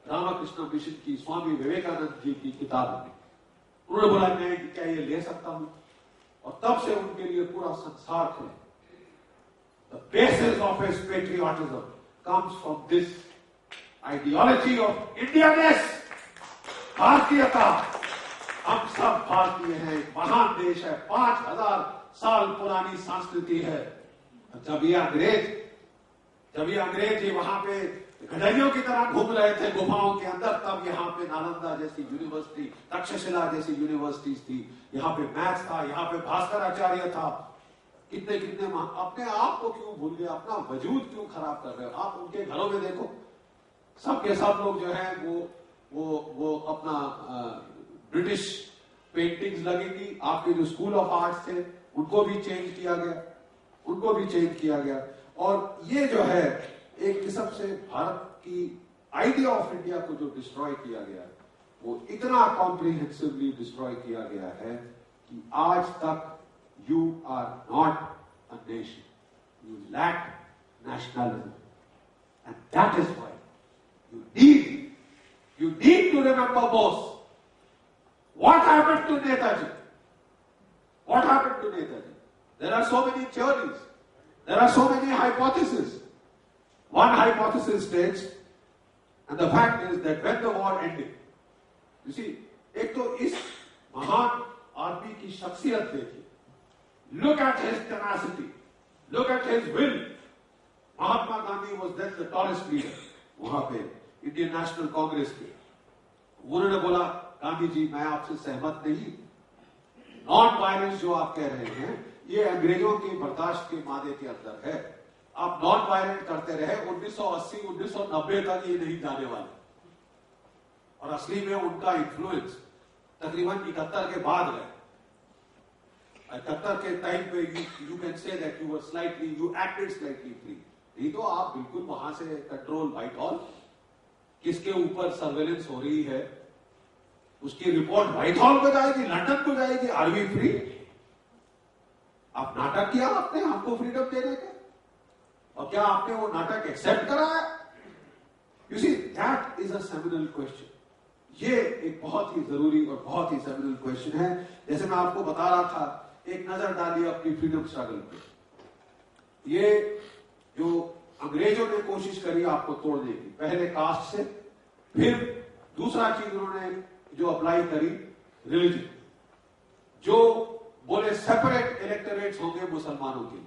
रामकृष्ण मिशन की स्वामी विवेकानंद जी की किताब में। उन्होंने बोला मैं क्या ये ले सकता हूं, और तब से उनके लिए पूरा संसार खुला। The basis of his patriotism comes from this ideology of Indianness, भारतीयता। हम सब भारतीय हैं, महान देश है, 5000 साल पुरानी संस्कृति है। जब ये अंग्रेज वहां पे गधैयों की तरह घूम रहे थे गुफाओं के अंदर, तब यहाँ पे नालंदा जैसी यूनिवर्सिटी, तक्षशिला जैसी यूनिवर्सिटीज थी, यहाँ पे मैथ्स था, यहाँ पे भास्कराचार्य था। कितने कितने अपने आप को क्यों भूल गए, अपना वजूद क्यों खराब कर रहे हो? आप उनके घरों में देखो, सब के सब लोग जो है वो अपना ब्रिटिश पेंटिंग्स लगेगी। आपके जो स्कूल ऑफ आर्ट्स थे उनको भी चेंज किया गया, और ये जो है एक किस्म से भारत की आइडिया ऑफ इंडिया को जो डिस्ट्रॉय किया गया, वो इतना कॉम्प्रिहेंसिवली डिस्ट्रॉय किया गया है कि आज तक you are not a nation, you lack nationalism, and that is why you need to remember Bose. What happened to Netaji? There are so many theories. There are so many hypotheses. One hypothesis states, and the fact is that when the war ended, you see, एक तो इस महान आदमी की शख्सियत देखिए. Look at his tenacity. Look at his will. Mahatma Gandhi was then the tallest leader. वहां पे इंडियन नेशनल कांग्रेस के, उन्होंने बोला, गांधी जी मैं आपसे सहमत नहीं, नॉन वायलेंस जो आप कह रहे हैं ये अंग्रेजों के बर्दाश्त के मादे के अंदर है। आप नॉन वायलेंट करते रहे, 1980 1990 तक ये नहीं जाने वाले, और असली में उनका इन्फ्लुएंस तकरीबन 71 के बाद रहे। 71 के टाइम पे you can say that you were slightly, you acted slightly free. नहीं तो आप बिल्कुल वहां से कंट्रोल व्हाइट हॉल, किसके ऊपर सर्वेलेंस हो रही है उसकी रिपोर्ट व्हाइट हॉल को जाएगी, लंदन को जाएगी। Are we free? आप नाटक किया आपने हमको फ्रीडम देने के, और क्या आपने वो नाटक एक्सेप्ट करा है? You see, that is a seminal question. ये एक बहुत ही जरूरी और बहुत ही सेमिनल क्वेश्चन है। जैसे मैं आपको बता रहा था, एक नजर डालिए अपनी फ्रीडम स्ट्रगल पे। ये जो अंग्रेजों ने कोशिश करी आपको तोड़ने की, पहले कास्ट से, फिर दूसरा चीज उन्होंने जो अप्लाई करी रिलीजन, जो बोले सेपरेट इलेक्टोरेट्स होंगे मुसलमानों के लिए,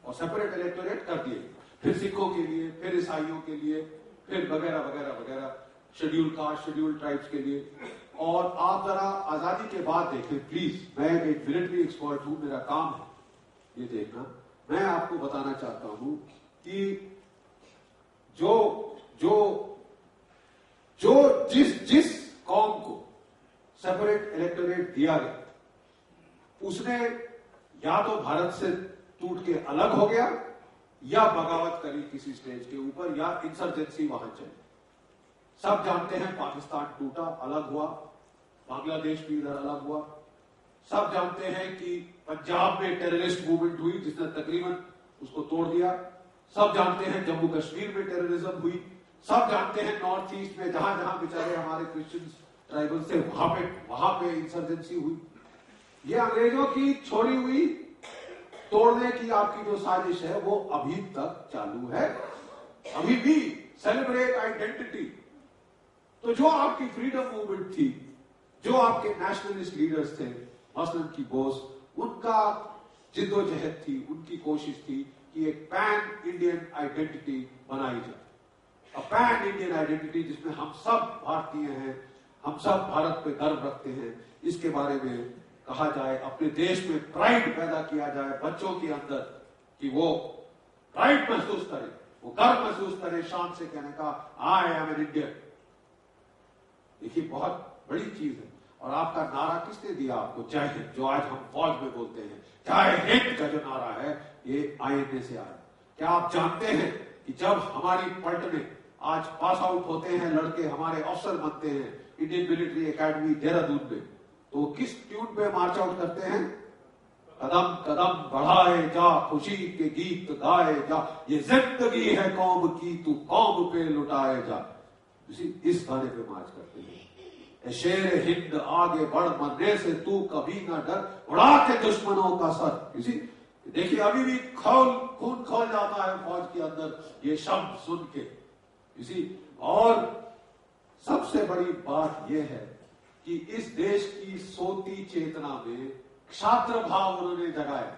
और सेपरेट इलेक्टोरेट कर दिए, फिर सिखों के लिए, फिर ईसाइयों के लिए, फिर वगैरह वगैरह वगैरह, शेड्यूल कास्ट, शेड्यूल ट्राइब्स के लिए। और आप जरा आजादी के बाद देखें प्लीज, मैं एक मिलिट्री एक्सपर्ट हूं, मेरा काम है ये देखना। मैं आपको बताना चाहता हूं कि जिस कौम को सेपरेट इलेक्टोरेट दिया गया, उसने या तो भारत से टूट के अलग हो गया, या बगावत करी किसी स्टेज के ऊपर, या इंसर्जेंसी वहां चली। सब जानते हैं पाकिस्तान टूटा, अलग हुआ, बांग्लादेश भी इधर अलग हुआ। सब जानते हैं कि पंजाब में टेररिस्ट मूवमेंट हुई जिसने तकरीबन उसको तोड़ दिया। सब जानते हैं जम्मू कश्मीर में टेररिज्म हुई। सब जानते हैं नॉर्थ ईस्ट में जहां जहां बेचारे हमारे क्रिश्चियन ट्राइबल से, वहां पे इंसर्जेंसी हुई। ये अंग्रेजों की छोड़ी हुई तोड़ने की आपकी जो साजिश है वो अभी तक चालू है। अभी भी सेलिब्रेट आइडेंटिटी। तो जो आपकी फ्रीडम मूवमेंट थी, जो आपके नेशनलिस्ट लीडर्स थे, मसलन की बोस, उनका जिद्दोजहद थी, उनकी कोशिश थी कि एक पैन इंडियन आइडेंटिटी बनाई जाए। पैन इंडियन आइडेंटिटी जिसमें हम सब भारतीय हैं, हम सब भारत पे गर्व रखते हैं, इसके बारे में कहा जाए, अपने देश में प्राइड पैदा किया जाए बच्चों के अंदर, कि वो प्राइड महसूस करे, वो गर्व महसूस करे, शान से कहने का आई एम एन इंडियन। देखिए बहुत बड़ी चीज है। और आपका नारा किसने दिया आपको? जय हिंद, जो आज हम फौज में बोलते हैं, जय हिंद का जो नारा है ये INA से आया। क्या आप जानते हैं कि जब हमारी पलटने आज पास आउट होते हैं लड़के, हमारे अफसर बनते हैं इंडियन मिलिट्री एकेडमी देहरादून में, तो किस ट्यून पे मार्च आउट करते हैं? कदम कदम बढ़ाए जा, खुशी के गीत गाए जा, ये जिंदगी है कौम की, तू कौम पे लुटाए जा। इस गाने पे मार्च करते हैं। शेर हिंद आगे बढ़, मरने से तू कभी ना डर, उड़ा के दुश्मनों का सर। इसी देखिए अभी भी खून खौल जाता है फौज के अंदर ये शब्द सुन के। इसी और सबसे बड़ी बात यह है कि इस देश की सोती चेतना में क्षात्र भाव उन्होंने जगाया।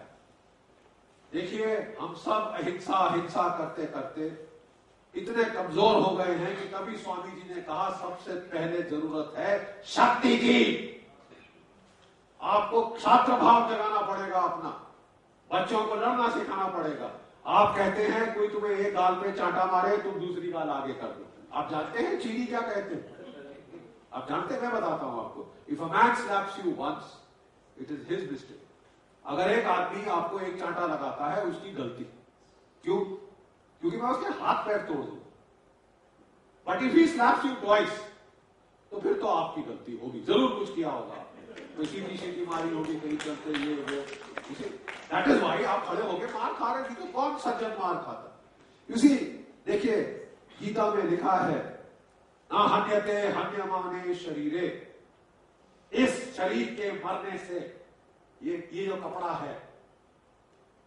देखिए हम सब अहिंसा हिंसा करते करते इतने कमजोर हो गए हैं कि तभी स्वामी जी ने कहा सबसे पहले जरूरत है शक्ति की। आपको छात्र भाव जगाना पड़ेगा, अपना बच्चों को लड़ना सिखाना पड़ेगा। आप कहते हैं कोई तुम्हें एक गाल पे चांटा मारे, तुम दूसरी गाल आगे कर दो। आप जानते हैं चीनी क्या कहते हैं? आप जानते हैं? मैं बताता हूं आपको। If a man slaps you once, it is his mistake. अगर एक आदमी आपको एक चांटा लगाता है, उसकी गलती। क्यों? क्योंकि मैं उसके हाथ पैर तोड़ दूं। But if he slaps you twice, तो फिर तो आपकी गलती होगी, जरूर कुछ किया होगा आपने, कोई सीटी मारी होगी, कहीं चलते ये वो। दैट इज व्हाई आप खड़े होकर मार खा रहे थे। तो कौन सज्जन मार खाता? इसी देखिए गीता में लिखा है, ना हन्यते हन्यमाने शरीरे, इस शरीर के मरने से ये जो कपड़ा है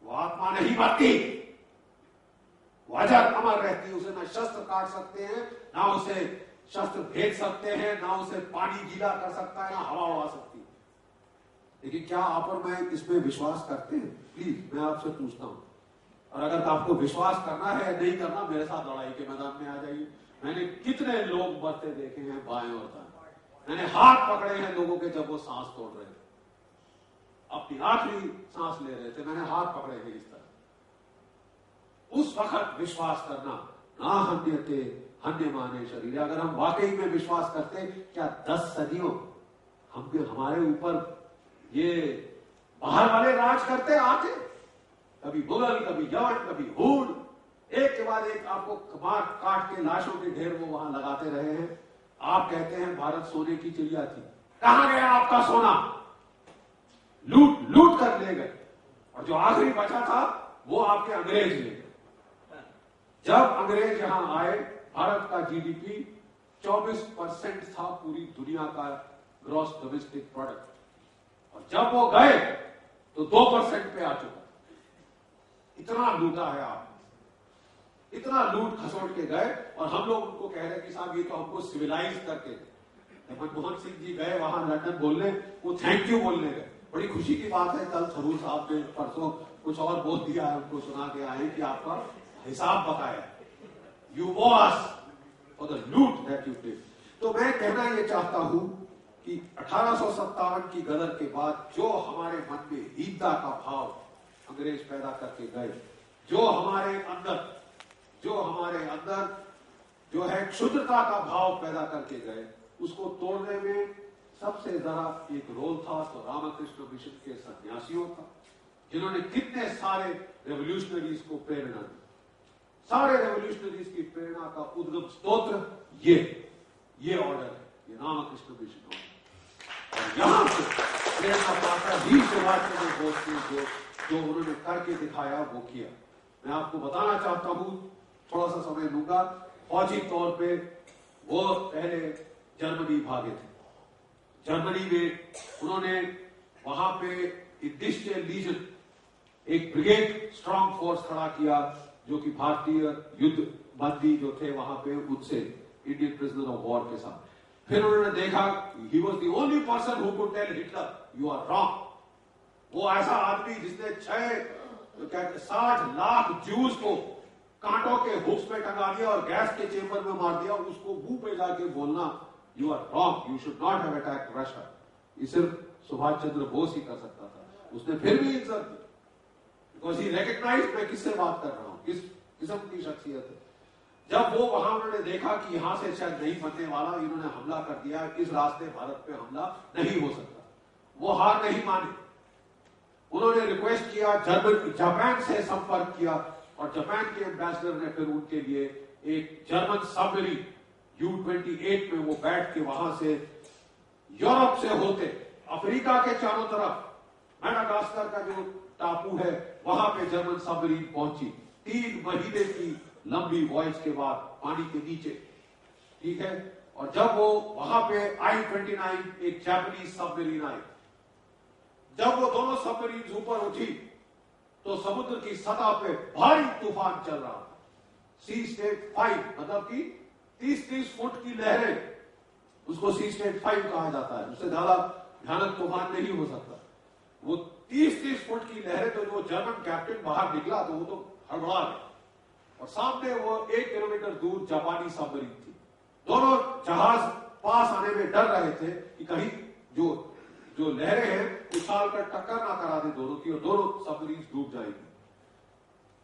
वो आत्मा नहीं मरती, वो अजर अमर रहती है। उसे ना शस्त्र काट सकते हैं, ना उसे शस्त्र भेज सकते हैं, ना उसे पानी गीला कर सकता है, ना हवा उड़ा सकती है। लेकिन क्या आप और मैं इसमें विश्वास करते हैं? प्लीज मैं आपसे पूछता हूं। और अगर आपको विश्वास करना है या नहीं करना, मेरे साथ लड़ाई के मैदान में आ जाइए। मैंने कितने लोग मरते देखे हैं बाएं और दाएं। मैंने हाथ पकड़े हैं लोगों के जब वो सांस तोड़ रहे थे, अपनी आखिरी सांस ले रहे थे, मैंने हाथ पकड़े हैं इस तरह। उस वक्त विश्वास करना, ना हन्यते हन्यमाने शरीर। अगर हम वाकई में विश्वास करते, क्या 10 सदियों हमारे ऊपर ये बाहर वाले राज करते आते? कभी मुगल, कभी यवन, कभी हूण, एक के बाद एक आपको मार काट के लाशों के ढेर वो वहां लगाते रहे हैं। आप कहते हैं भारत सोने की चिड़िया थी। कहां गया आपका सोना? लूट लूट कर ले गए। और जो आखिरी बचा था वो आपके अंग्रेज ले गए। जब अंग्रेज यहां आए, भारत का जीडीपी 24% था पूरी दुनिया का ग्रॉस डोमेस्टिक प्रोडक्ट, और जब वो गए तो 2% पे आ चुका। इतना लूटा है आपने, इतना लूट खसोट के गए। और हम लोग उनको कह रहे कि साहब ये तो हमको सिविलाइज करके। मनमोहन सिंह जी गए वहां लंदन बोलने, वो थैंक यू बोलने गए। बड़ी खुशी की बात है, कल थरूर साहब ने परसों कुछ और बोल दिया है, उनको सुना के आए कि आपका हिसाब बताया, you was for the loot that you did. तो मैं कहना ये चाहता हूं कि 1857 की गदर के बाद जो हमारे मन में हीनता का भाव अंग्रेज पैदा करके गए, जो हमारे अंदर जो है क्षुद्रता का भाव पैदा करके गए, उसको तोड़ने में सबसे जरा एक रोल था तो रामकृष्ण मिशन के सन्यासियों का, जिन्होंने कितने सारे रेवोल्यूशनरीज को प्रेरणा दी। सारे रेवोल्यूशनरीज की प्रेरणा का उद्गम स्त्रोत्र ये ऑर्डर है, ये रामकृष्ण मिशन ऑर्डर। और यहां से प्रेरणा पाकर ही सुभाष चंद्र बोस ने जो उन्होंने करके दिखाया वो किया। मैं आपको बताना चाहता हूं, थोड़ा सा समय लूंगा। फौजी तौर पे वो पहले जर्मनी भागे थे। जर्मनी में उन्होंने वहां पे इंडिस्ट्रियल लीजन, एक ब्रिगेड स्ट्रांग फोर्स खड़ा किया, जो कि भारतीय युद्ध बंदी जो थे वहां पे उनसे, इंडियन प्रिजनर ऑफ वॉर के साथ। फिर उन्होंने देखा, he was the only person who could tell Hitler you are wrong. वो ऐसा आदमी जिसने 60 लाख ज्यूज को कांटों के हुक्स में टंगा दिया और गैस के चेंबर में मार दिया, उसको मुंह पे जाके बोलना you are wrong, you should not have attacked Russia, ये सिर्फ सुभाष चंद्र बोस ही कर सकता था। उसने फिर भी इज्जत दी, बिकॉज ही रिकॉग्नाइज्ड मैं किससे बात कर रहा हूं, किस किस्म की शख्सियत है। जब वो वहां उन्होंने देखा कि यहां से शायद नहीं बनने वाला, इन्होंने हमला कर दिया, इस रास्ते भारत पे हमला नहीं हो सकता, वो हार नहीं माने। उन्होंने रिक्वेस्ट किया, जापान से संपर्क किया, और जापान के एम्बेसडर ने फिर उनके लिए एक जर्मन सबमरीन U-28 में वो बैठ के वहां से यूरोप से होते अफ्रीका के चारों तरफ मेडागास्कर का जो टापू है वहां पे जर्मन सबमरीन पहुंची। 3 महीने की लंबी वॉयज के बाद पानी के नीचे, ठीक है। और जब वो वहां पे I-29 एक जापानीज सबमरीन आई, जब वो दोनों सबमरीन ऊपर उठी तो समुद्र की सतह पे भारी तूफान चल रहा था। सी स्टेट 5 मतलब कि 30-30 फुट की लहरें, उसको सी स्टेट 5 कहा जाता है। उससे ज्यादा भयानक तूफान नहीं हो सकता। वो 30-30 फुट की लहरें, तो जो जर्मन कैप्टन बाहर निकला तो वो तो हड़बड़ा गया। और सामने वो 1 किलोमीटर दूर जापानी सबमरीन थी। दोनों जहाज पास आने में डर रहे थे कि कहीं जो लहरें हैं उछाल कर टक्कर ना करा दे दोनों की और दोनों सबमरीन डूब जाएंगी।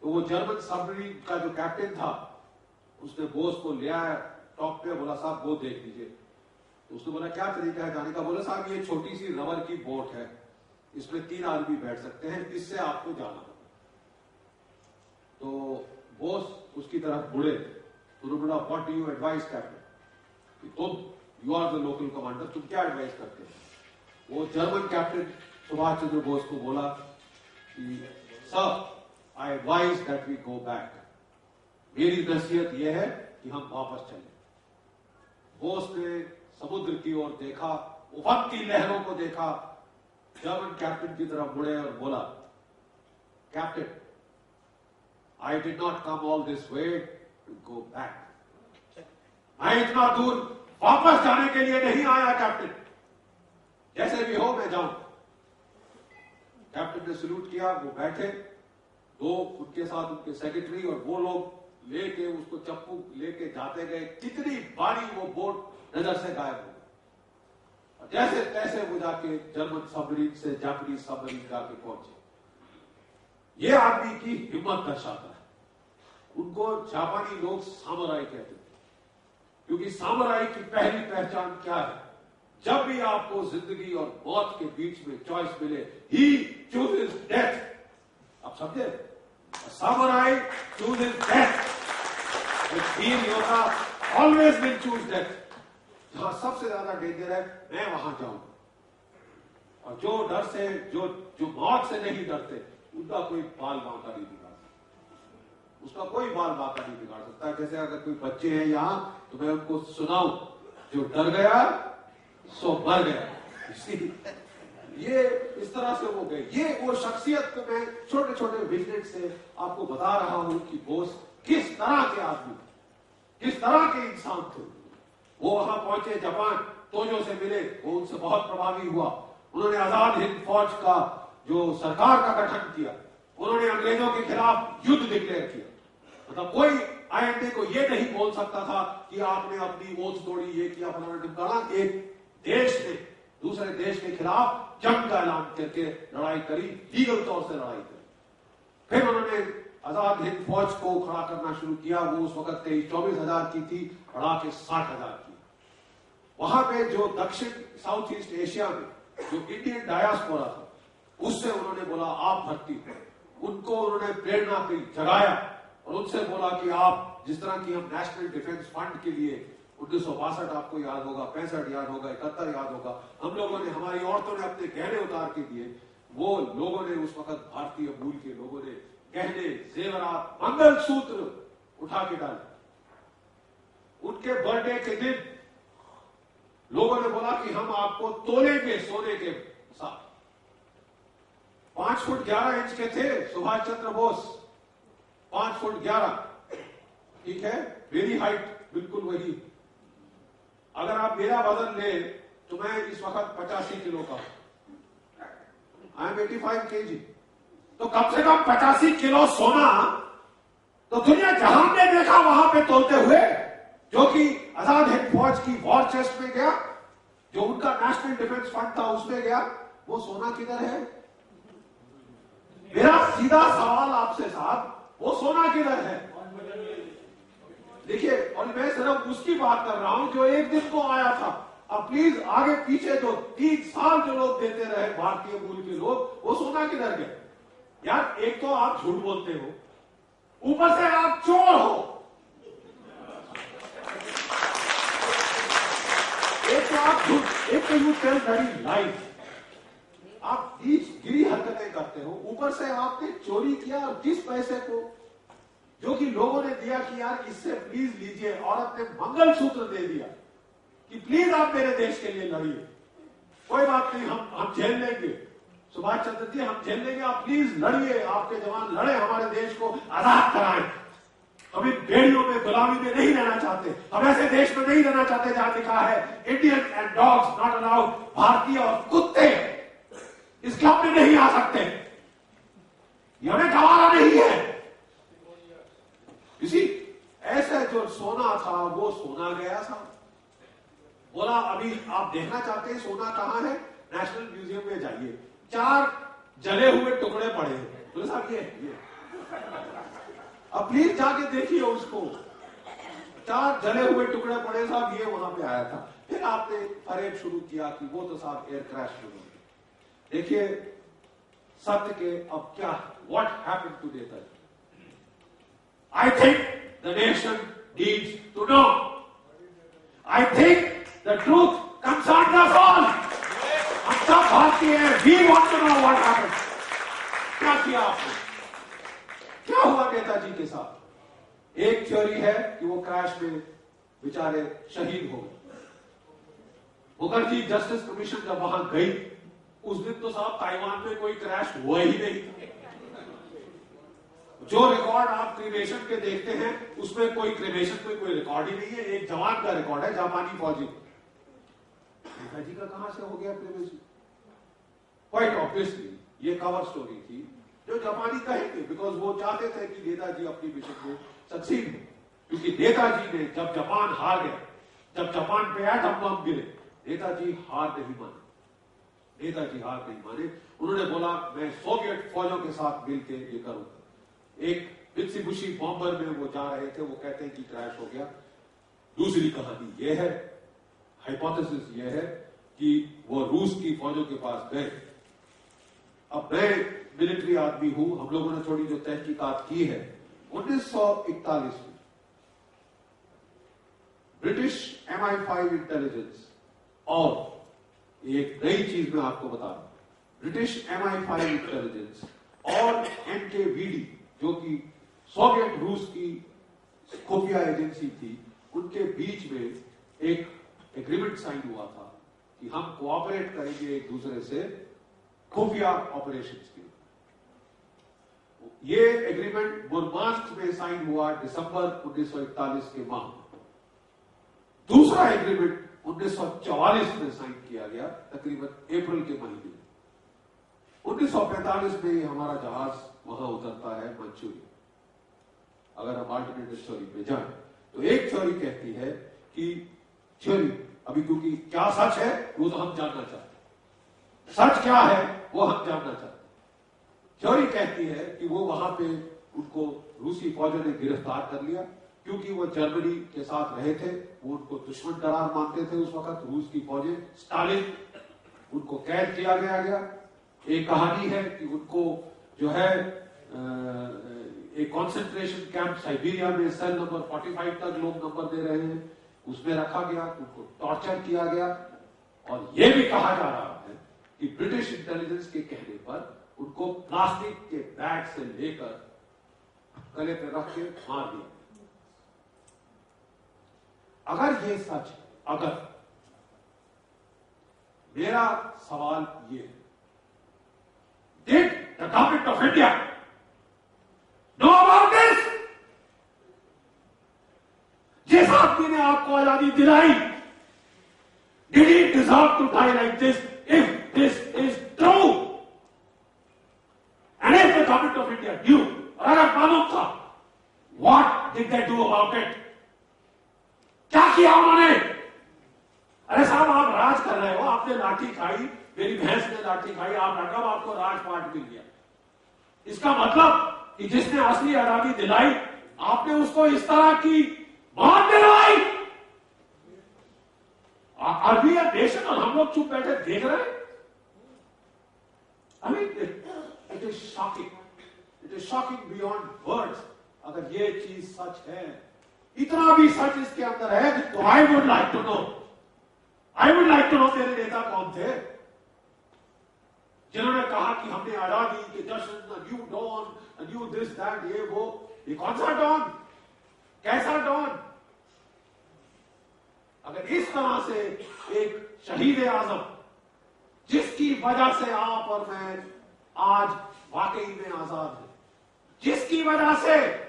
तो वो जर्मन सबमरीन का जो कैप्टन था उसने बोस को ले आया टॉप पे, बोला साहब वो देख लीजिए। तो उसने बोला क्या तरीका है जाने का? बोला साहब ये छोटी सी रबर की बोट है, इसमें 3 आदमी बैठ सकते हैं, इससे आपको जाना होगा। तो बोस उसकी तरफ मुड़े तो उन्होंने बोला what do you advise captain? तुम you are the local commander, तुम क्या एडवाइस करते हैं? वो जर्मन कैप्टन सुभाष चंद्र बोस को बोला कि sir I advise that we go back, मेरी नसीहत यह है कि हम वापस चलें। बोस ने समुद्र की ओर देखा, उफकती लहरों को देखा, जर्मन कैप्टन की तरफ मुड़े और बोला captain I did not come all this way to go back, मैं इतना दूर वापस जाने के लिए नहीं आया कैप्टन, जैसे भी हो मैं जाऊं। कैप्टन ने सल्यूट किया, वो बैठे, दो उनके साथ उनके सेक्रेटरी और वो लोग लेके उसको चप्पू लेके जाते गए। कितनी बारी वो बोट नजर से गायब हो गई और जैसे तैसे वो जाके जर्मन सबमरीन से जापानीज सबमरीन जाके पहुंचे। ये आदमी की हिम्मत दर्शाता है। उनको जापानी लोग सामुराई कहते थे, क्योंकि सामुराई की पहली पहचान क्या है? जब भी आपको जिंदगी और मौत के बीच में चॉइस मिले, ही चूजेस डेथ। आप समझे? Samurai chooses death. वीर योद्धा ऑलवेज विल चूज डेथ। जहां सबसे ज्यादा डेंजर है मैं वहां जाऊंगा। और जो डर से जो मौत से नहीं डरते उनका कोई बाल बांका नहीं बिगाड़ सकता, उसका कोई बाल बांका नहीं बिगाड़ सकता। जैसे अगर कोई बच्चे हैं यहां तो मैं उनको सुनाऊं, जो डर गया सो मर गया। ये इस तरह से हो गए। ये वो शख्सियत को मैं छोटे छोटे विजनेट से आपको बता रहा हूं कि बोस किस तरह के आदमी, किस तरह के इंसान थे। वो वहां पहुंचे, जापान तोजो से मिले, वो उनसे बहुत प्रभावी हुआ। उन्होंने आजाद हिंद फौज का जो सरकार का गठन किया, उन्होंने अंग्रेजों के खिलाफ युद्ध डिक्लेयर किया। मतलब कोई आईएनए को ये नहीं बोल सकता था कि आपने अपनी ओथ तोड़ी, ये किया, फलाना ढिमकाना। एक देश ने दूसरे देश के खिलाफ जंग का ऐलान करके लड़ाई करी, लीगल तौर से लड़ाई करी। फिर उन्होंने आजाद हिंद फौज को खड़ा करना शुरू किया। वो उस वक्त 23-24 हजार की थी, बढ़ा के 60 हजार की। वहां पे जो दक्षिण साउथ ईस्ट एशिया में जो इंडियन डायस्पोरा था, उससे उन्होंने बोला आप भर्ती हो। उनको उन्होंने प्रेरणा दी, जगाया और उनसे बोला कि आप जिस तरह की हम नेशनल डिफेंस फंड के लिए 1962 आपको याद होगा, 65 याद होगा, 71 याद होगा, हम लोगों ने, हमारी औरतों ने अपने गहने उतार के दिए। वो लोगों ने उस वक्त भारतीय मूल के लोगों ने गहने, जेवरात, मंगलसूत्र उठा के डाले। उनके बर्थडे के दिन लोगों ने बोला कि हम आपको तोलेंगे सोने के साथ। 5 फुट 11 इंच के थे सुभाष चंद्र बोस, 5 फुट 11, ठीक है, मेरी हाइट बिल्कुल वही। अगर आप मेरा वजन ले तो मैं इस वक्त 85 किलो का, आई एम 85 kg। तो कम से कम 85 किलो सोना तो दुनिया जहां ने देखा वहां पे तोलते हुए, जो कि आजाद हिंद फौज की वॉर चेस्ट में गया, जो उनका नेशनल डिफेंस फंड था उसमें गया। वो सोना किधर है? मेरा सीधा सवाल आपसे साहब, वो सोना किधर है? देखिए, और मैं सिर्फ उसकी बात कर रहा हूं जो एक दिन को आया था। अब प्लीज आगे पीछे जो 3 साल जो लोग देते रहे भारतीय मूल के लोग, वो सोना किधर गए? यार एक तो आप झूठ बोलते हो, ऊपर से आप चोर हो। एक तो आप झूठ, एक तो यू टेल वेरी लाइज, आप गिरी हरकतें करते हो, ऊपर से आपने चोरी किया। और किस पैसे को? जो कि लोगों ने दिया कि यार इससे प्लीज लीजिए। औरत ने मंगलसूत्र दे दिया कि प्लीज आप मेरे देश के लिए लड़िए, कोई बात नहीं, हम झेल लेंगे। सुभाष चंद्र जी हम झेल लेंगे, आप प्लीज लड़िए, आपके जवान लड़े, हमारे देश को आजाद कराएं। हम इन बेड़ियों में, गुलामी में नहीं रहना चाहते। हम ऐसे देश में नहीं रहना चाहते जहां लिखा है Indian and dogs not allowed, भारतीय और कुत्ते इस क्लब में नहीं आ सकते। ये हमें गवारा नहीं है। साहब वो सोना गया साहब। बोला अभी आप देखना चाहते हैं सोना कहाँ है, नेशनल म्यूजियम में जाइए, 4 जले हुए टुकड़े पड़े हैं। बोले साहब ये अब प्लीज जाके देखिए उसको, 4 जले हुए टुकड़े पड़े साहब, ये वहां पे आया था। फिर आपने फरेब शुरू किया कि वो तो साहब एयर क्रैश में हो गया। देखिए सत्य के अब क्या, what happened to Netaji? I think the nation needs to know, I think the truth concerns us all. हम सब भारतीय हैं, we want to know what happened. क्या किया आपने, क्या हुआ नेताजी के साथ? एक थ्योरी है कि वो क्रैश में बेचारे शहीद हो गए। मुखर्जी जस्टिस कमीशन जब वहां गई उस दिन तो साहब ताइवान में कोई क्रैश हुआ ही नहीं। जो रिकॉर्ड आप क्रिमेशन के देखते हैं उसमें कोई क्रिमेशन में कोई रिकॉर्ड ही नहीं है। एक जवान का रिकॉर्ड है, जापानी फौजी। नेताजी का कहां से हो गया क्रिमेशन? क्वाइट ऑब्वियसली ये कवर स्टोरी थी जो जापानी कहेंगे, बिकॉज वो चाहते थे कि नेताजी अपनी मिशन में सक्सीड हो। क्योंकि नेताजी ने जब जापान हार गया, जब जापान पे एटम बम गिरे, नेताजी हार नहीं माने। नेताजी हार नहीं माने, उन्होंने बोला मैं सोवियत फौजों के साथ मिलकर ये करूंगा। एक मित्सुबिशी बॉम्बर में वो जा रहे थे, वो कहते हैं कि क्रैश हो गया। दूसरी कहानी ये है, हाइपोथेसिस ये है कि वो रूस की फौजों के पास गए। अब मैं मिलिट्री आदमी हूं, हम लोगों ने थोड़ी जो तहकीकात की है, 1941 में ब्रिटिश MI5 इंटेलिजेंस, और एक नई चीज मैं आपको बता रहा हूं, ब्रिटिश MI5 इंटेलिजेंस और NKVD जो कि सोवियत रूस की खुफिया एजेंसी थी, उनके बीच में एक एग्रीमेंट साइन हुआ था कि हम कोऑपरेट करेंगे एक दूसरे से खुफिया ऑपरेशंस के। ये एग्रीमेंट मुर्मांस्क में साइन हुआ दिसंबर 1941 के माह। दूसरा एग्रीमेंट 1944 में साइन किया गया, तकरीबन अप्रैल के महीने। 1945 में हमारा जहाज वहां उतरता है मंचूरिया। अगर हम अल्टरनेटिव थ्योरी पे जाएं तो एक थ्योरी कहती है कि थ्योरी अभी, क्योंकि क्या सच है वो तो हम जानना चाहते हैं, सच क्या है वो हम जानना चाहते हैं। थ्योरी कहती है कि वो वहां पे उनको रूसी फौजों ने गिरफ्तार कर लिया, क्योंकि वो जर्मनी के साथ रहे थे, वो उनको दुश्मन करार मानते थे उस वक्त रूस की फौजें। स्टालिन, उनको कैद किया गया। एक कहानी है कि उनको जो है एक कॉन्सेंट्रेशन कैंप साइबेरिया में सेल नंबर 45 तक लोग नंबर दे रहे हैं, उसमें रखा गया, उनको टॉर्चर किया गया। और यह भी कहा जा रहा है कि ब्रिटिश इंटेलिजेंस के कहने पर उनको प्लास्टिक के बैग से लेकर गले पे रख के मार दिया। अगर ये सच है, अगर, मेरा सवाल ये है, did the government of India know about this? जिस आदमी ने आपको आजादी दिलाई, did he deserve to die like this if this is true? And if the government of India knew, अगर मालूम था, what did they do about it? क्या किया उन्होंने? अरे साहब आप राज कर रहे हो, आपने लाठी खाई, मेरी भैंस ने लाठी खाई, आप रकम आपको राजपाट मिल गया। इसका मतलब कि जिसने असली आजादी दिलाई, आपने उसको इस तरह की मौत दिलवाई। अरबी नेशन और हम लोग चुप बैठे देख रहे हैं। I mean it is shocking beyond words. अगर ये चीज सच है, इतना भी सच इसके अंदर है, तो I would like to know मेरे नेता कौन थे जिन्होंने कहा कि हमने आजादी के जश्न, new dawn, new this that, ये वो। ये कौन सा डॉन, कैसा डॉन? अगर इस तरह से एक शहीद आजम, जिसकी वजह से आप और मैं आज वाकई में आजाद हैं, जिसकी वजह से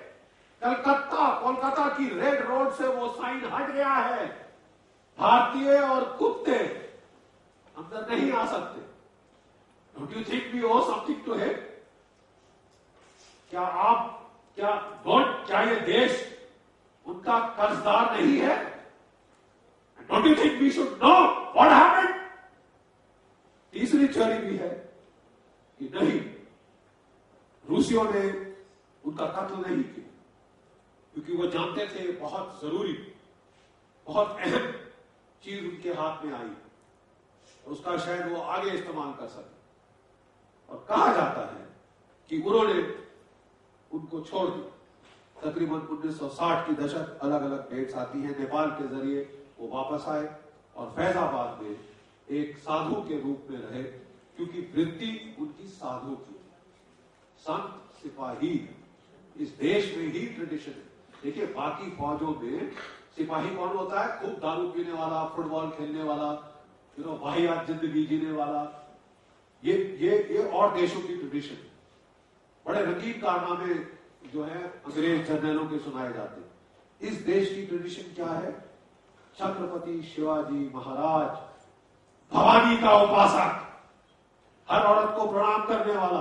कोलकाता की रेड रोड से वो साइन हट गया है, भारतीय और कुत्ते अंदर नहीं आ सकते, don't you think we owe something to him? क्या ये देश उनका कर्जदार नहीं है? Don't you think we should know what happened? तीसरी थ्योरी भी है कि नहीं, रूसियों ने उनका कत्ल नहीं किया, क्योंकि वो जानते थे बहुत जरूरी, बहुत अहम चीज उनके हाथ में आई, उसका शायद वो आगे इस्तेमाल कर सके। और कहा जाता है कि उन्होंने उनको छोड़ दिया। तकरीबन 1960 की दशक, अलग अलग डेट्स आती हैं, नेपाल के जरिए वो वापस आए और फैजाबाद में एक साधु के रूप में रहे, क्योंकि वृत्ति उनकी साधु की। संत सिपाही इस देश में ही ट्रेडिशन है। देखिए, बाकी फौजों में सिपाही कौन होता है? खूब दारू पीने वाला, फुटबॉल खेलने वाला, वाहियात जिंदगी जीने वाला। ये और देशों की ट्रेडिशन है। बड़े रंगीन कारनामे जो है अंग्रेज जर्नलों के सुनाए जाते हैं। इस देश की ट्रेडिशन क्या है? छत्रपति शिवाजी महाराज, भवानी का उपासक, हर औरत को प्रणाम करने वाला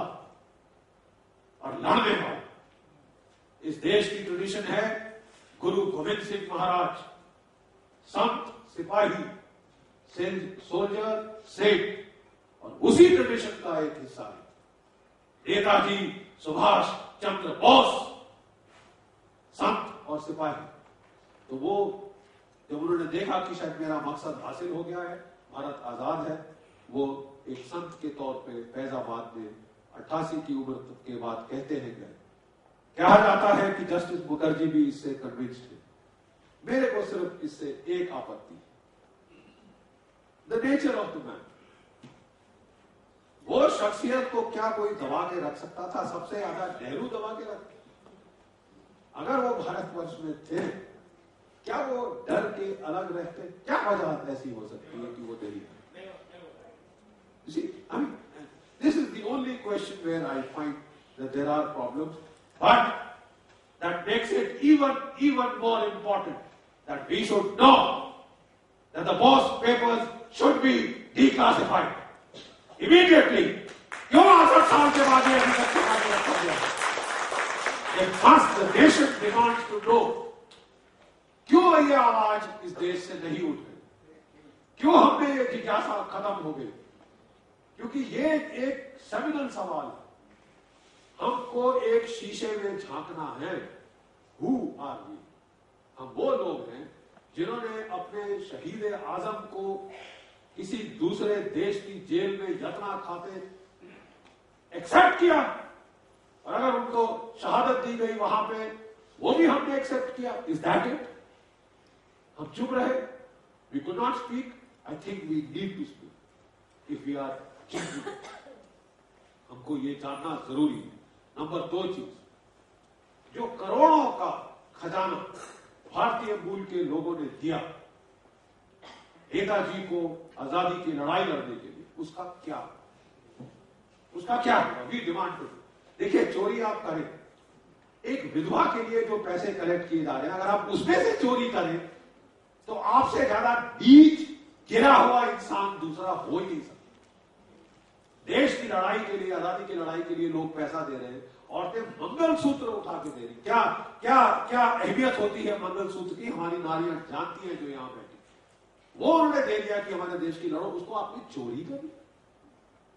और लड़ने वाला। इस देश की ट्रेडिशन है गुरु गोविंद सिंह महाराज, संत सिपाही, सोल्जर सेठ, और उसी ट्रेडिशन का एक हिस्सा है नेताजी सुभाष चंद्र बोस, संत और सिपाही। तो वो जब उन्होंने देखा कि शायद मेरा मकसद हासिल हो गया है, भारत आजाद है, वो एक संत के तौर पे फैजाबाद में 88 की उम्र के बाद कहते हैं गए। कहा जाता है कि जस्टिस मुखर्जी भी इससे कन्विंस्ड है। मेरे को सिर्फ इससे एक आपत्ति, the nature of the man. वो शख्सियत को क्या कोई दबा के रख सकता था? सबसे ज्यादा नेहरू दबा के रख। अगर वो भारतवर्ष में थे, क्या वो डर के अलग रहते? क्या वजह ऐसी हो सकती है कि वो नहीं? This is the only question where I find that there are problems, but that makes it even more important that we should know that the Bose papers should be declassified immediately. क्यों 68 साल के बाद ये अभी तक छुपा के रखा गया? The nation demands to know. क्यों ये आवाज इस देश से नहीं उठ गई? क्यों हमने ये जिज्ञासा खत्म हो गई? क्योंकि ये एक सेमिनल सवाल है। हमको एक शीशे में झांकना है। Who are we? हम वो लोग हैं जिन्होंने अपने शहीद आजम को किसी दूसरे देश की जेल में यतना खाते एक्सेप्ट किया, और अगर उनको शहादत दी गई वहां पे, वो भी हमने एक्सेप्ट किया। Is that it? हम चुप रहे? We could not speak. I think we need to speak if we are changing. हमको ये जानना जरूरी है। नंबर 2 चीज, जो करोड़ों का खजाना भारतीय मूल के लोगों ने दिया नेताजी को आजादी की लड़ाई लड़ने के लिए, उसका क्या होगा? We demand to. देखिए, चोरी आप करें, एक विधवा के लिए जो पैसे कलेक्ट किए जा रहे हैं, अगर आप उसमें से चोरी करें तो आपसे ज्यादा नीच गिरा हुआ इंसान दूसरा हो ही नहीं सकता। देश की लड़ाई के लिए, आजादी की लड़ाई के लिए लोग पैसा दे रहे हैं, औरतें मंगलसूत्र उठा के दे रही। क्या अहमियत होती है मंगलसूत्र की? हमारी नारियां जानती हैं जो यहां बैठी। वो उन्होंने दे दिया कि हमारे देश की लड़ो, उसको आपने चोरी करी।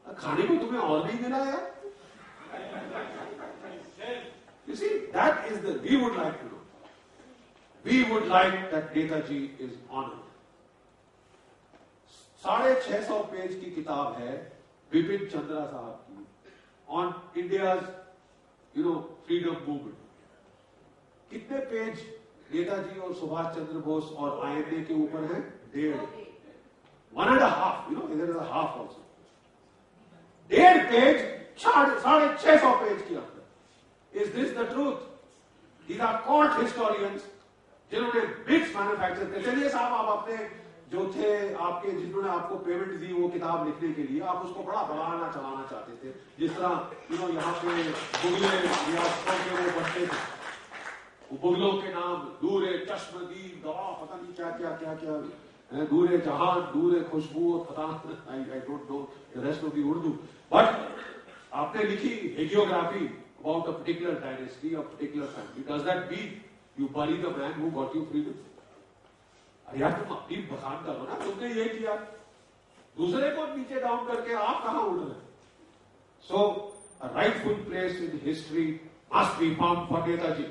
खाने को तुम्हें और नहीं मिला यार। You see, that is we would like to know. We would like that Netaji is honored. 650 page की किताब है विपिन चंद्रा साहब की ऑन इंडियाज फ्रीडम मूवमेंट। कितने पेज नेताजी और सुभाष चंद्र बोस और INA के ऊपर है? 1.5, 1.5, इधर is half also. 1.5 page, 650 page की अंदर। Is this the truth? These are court historians जिन्होंने बिट्स मैन्युफैक्चर किए। चलिए साहब, आप अपने जो थे आपके, जिन्होंने आपको पेमेंट दी वो किताब लिखने के लिए, आप उसको बड़ा बढ़ाना चलाना चाहते थे, जिस तरह यहाँ पे मुगले रियासतों के वो बनते थे, वो मुगलों के नाम दूरे चश्मदीद दवा, पता नहीं क्या क्या क्या क्या, दूरे जहान, दूरे खुशबू, पता I don't know the rest of the Urdu. But आपने लिखी हेगियोग्राफी about a particular dynasty, a particular family. Does that mean You bury the man who got you freedom. अरे यार तुम अपनी बखान करो ना, तुमने ये किया, दूसरे को नीचे डाउन करके आप कहां उड़ रहे? So a rightful place in history must be found for Netaji,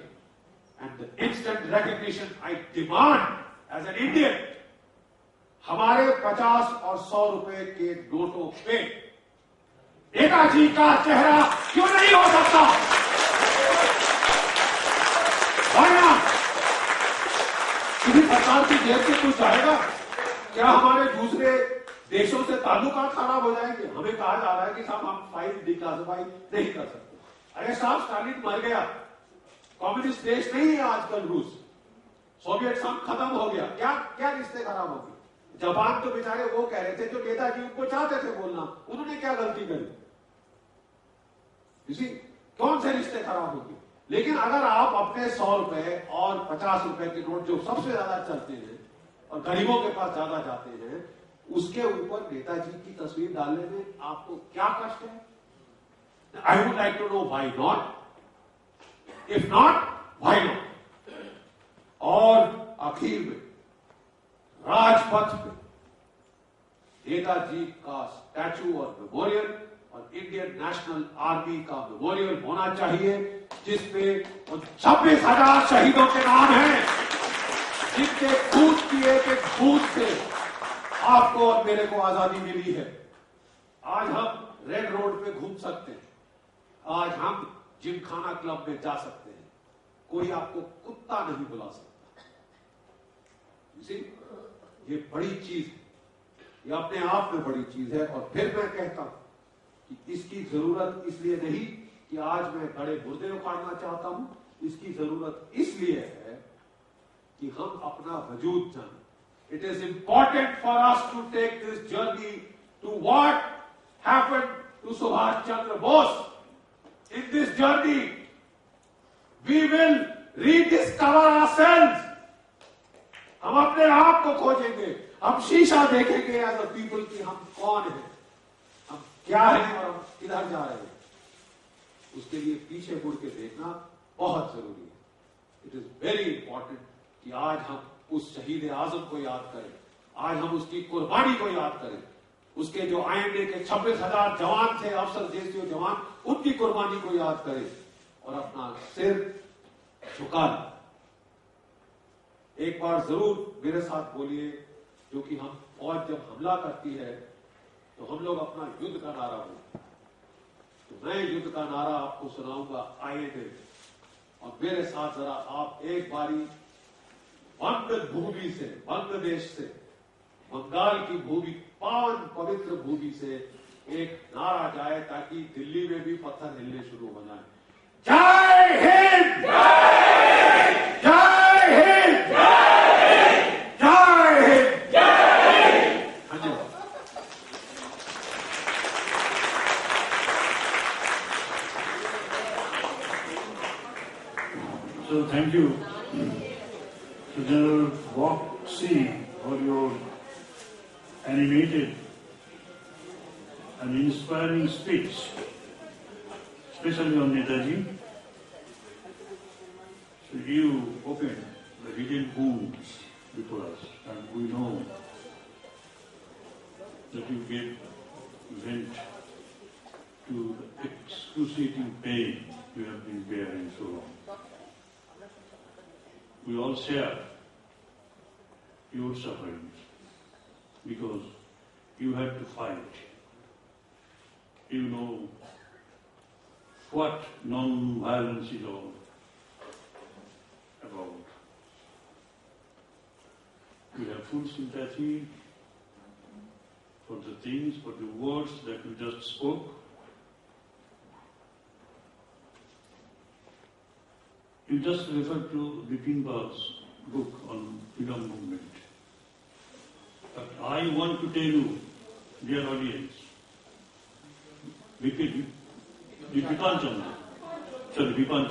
and the instant recognition I demand as an Indian, हमारे 50 और 100 रुपए के नोटों पे नेताजी का चेहरा क्यों नहीं हो सकता? किसी सरकार की जेब से कुछ आएगा क्या? हमारे दूसरे देशों से ताल्लुकात खराब हो जाएंगे? हमें कहा जा रहा है कि साहब हम फाइल डिक्लासिफाई नहीं कर सकते। अरे साहब स्टालिन मर गया, कम्युनिस्ट देश नहीं है आजकल रूस, सोवियत संघ खत्म हो गया, क्या क्या रिश्ते खराब हो गए? जापान तो बेचारे वो कह रहे थे जो नेताजी उनको चाहते थे बोलना, उन्होंने क्या गलती करी? किसी कौन से रिश्ते खराब हो गए? लेकिन अगर आप अपने 100 रुपए और 50 रुपए के नोट जो सबसे ज्यादा चलते हैं और गरीबों के पास ज्यादा जाते हैं, उसके ऊपर नेताजी की तस्वीर डालने में आपको क्या कष्ट है? I would like to know why not, if not why not. और आखिर में राजपथ पे नेताजी का स्टैचू और मेमोरियल और इंडियन नेशनल आर्मी का मेमोरियल होना चाहिए, जिसपे उन 26,000 शहीदों के नाम हैं, जिनके खून की एक एक बूंद से आपको और मेरे को आजादी मिली है। आज हम रेड रोड पे घूम सकते हैं, आज हम जिमखाना क्लब में जा सकते हैं, कोई आपको कुत्ता नहीं बुला सकता। ये बड़ी चीज है, ये अपने आप में बड़ी चीज है। और फिर मैं कहता हूं कि इसकी जरूरत इसलिए नहीं कि आज मैं बड़े मुर्दे उखाड़ना चाहता हूं, इसकी जरूरत इसलिए है कि हम अपना वजूद जानें। It is important for us to take this journey to what happened to Subhash Chandra Bose. In this journey, we will rediscover ourselves. हम अपने आप को खोजेंगे, हम शीशा देखेंगे एज अ पीपल कि हम कौन हैं, हम क्या हैं और हम किधर जा रहे हैं। उसके लिए पीछे मुड़ के देखना बहुत जरूरी है। इट इज वेरी इंपॉर्टेंट कि आज हम उस शहीद आजम को याद करें, आज हम उसकी कुर्बानी को याद करें, उसके जो आईएनए के 26,000 जवान थे, अफसर जैसे जवान, उनकी कुर्बानी को याद करें और अपना सिर झुका लें। एक बार जरूर मेरे साथ बोलिए, जो कि हम फौज जब हमला करती है तो हम लोग अपना युद्ध का नारा बोलते हैं। तो मैं युद्ध का नारा आपको सुनाऊंगा, आइए देख, और मेरे साथ जरा आप एक बारी वंग भूमि से, बांग्लादेश से, बंगाल की भूमि, पावन पवित्र भूमि से एक नारा जाए ताकि दिल्ली में भी पत्थर हिलने शुरू हो जाए। जय हिंद, जय हिंद, जय हिंद, जय हिंद। धन्यवाद। So thank you to General Wok Si for your animated and inspiring speech, especially on Netaji. So you opened the hidden wounds before us, and we know that you gave vent to the excruciating pain you have been bearing so long. We all share your sufferings because you had to fight. You know what non-violence is all about. We have full sympathy for the things, for the words that you just spoke. You just referred to Bipin Bal's book on freedom movement. But I want to tell you, dear audience, Bipan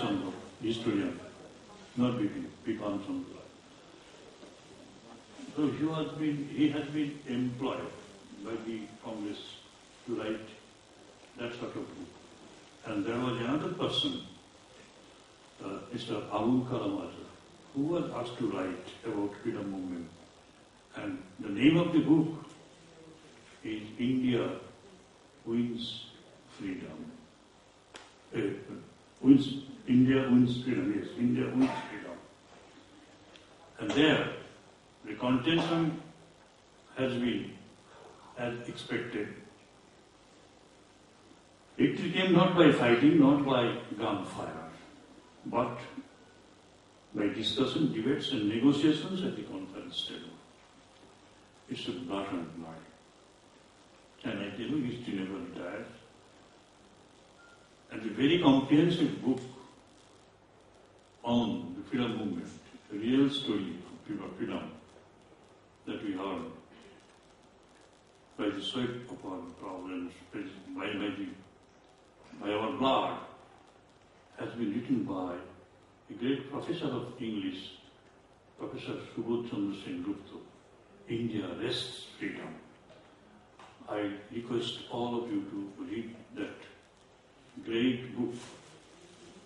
Chandra, historian, not Bipin, Bipan Chandra. So he has been employed by the Congress to write that sort of book. And there was another person, Mr. Abul Kalam Azad, who was asked to write about freedom movement. And the name of the book is India Wins Freedom. India Wins Freedom, yes, India Wins Freedom. And there, the contention has been as expected. Victory came not by fighting, not by gunfire, but by discussion, debates and negotiations at the conference table. It's a blatant lie. And I tell you, history never retires. And the very comprehensive book on the freedom movement, the real story of freedom that we heard by the sweat of our problems, by our blood, has been written by a great professor of English, Professor Subodh Chandra Sengupta. India Rests Freedom. I request all of you to read that great book,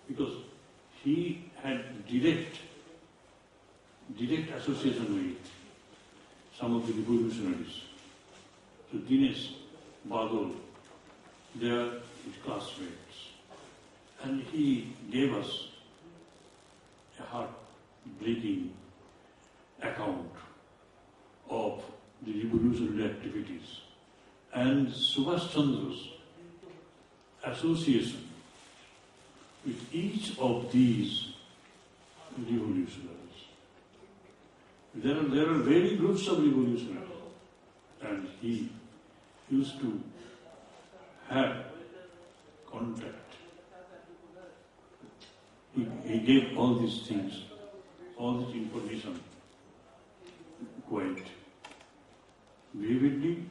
because he had direct association with some of the revolutionaries. So Dinesh Badal, they are his classmates. And he gave us a heart-bleeding account of the revolutionary activities and Subhash Chandra's association with each of these revolutionaries. There are very groups of revolutionaries, and he used to have contact. He gave all these things, all this information quite vividly.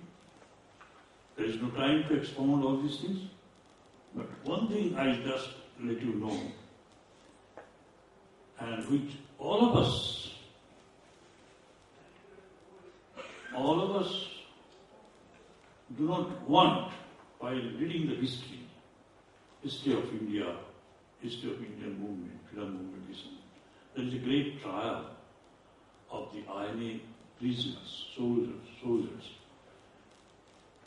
There is no time to expound all these things. But one thing I just let you know, and which all of us do not want while reading the history of India, history of Indian movement, freedom movement, there is a great trial of the INA prisoners, soldiers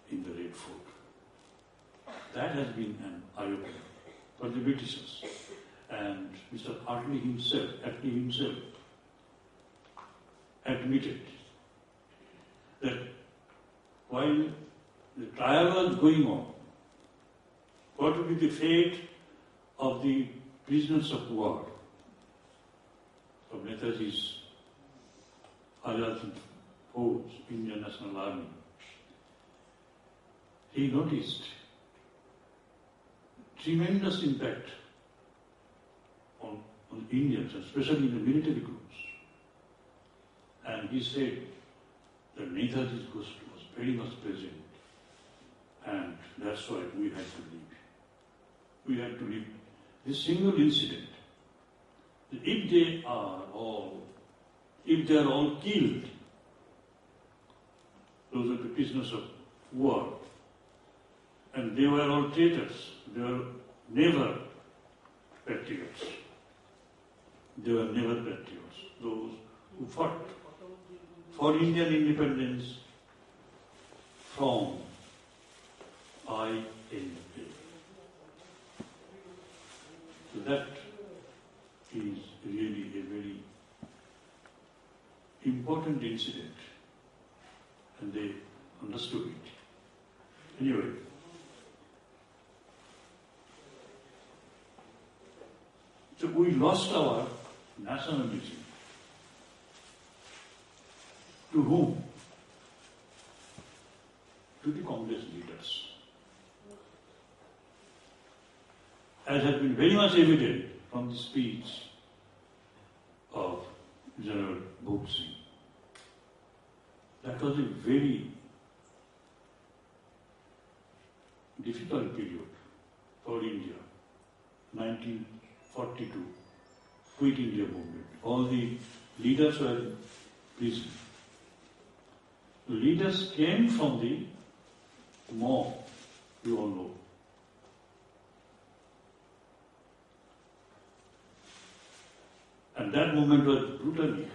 in the Red Fort. That has been an eye-opener for the Britishers. And Mr. Attlee himself admitted that while the trial was going on, what would be the fate of the prisoners of war, of Netaji's Azad Hind Force, Indian National Army. He noticed tremendous impact on Indians, especially in the military groups. And he said that Netaji's ghost was very much present, and that's why we had to leave. We had to leave. This single incident, if they are all killed, those are the prisoners of war, and they were all traitors, they were never patriots. They were never patriots. Those who fought for Indian independence from INA. So that is really a very important incident, and they understood it. Anyway, so we lost our nationalism. To whom? To the Congress leaders. As has been very much evident from the speech of General Bhupendra Singh. That was a very difficult period for India, 1942, Quit India movement. All the leaders were in prison. The leaders came from the mob, you all know. And that movement was brutally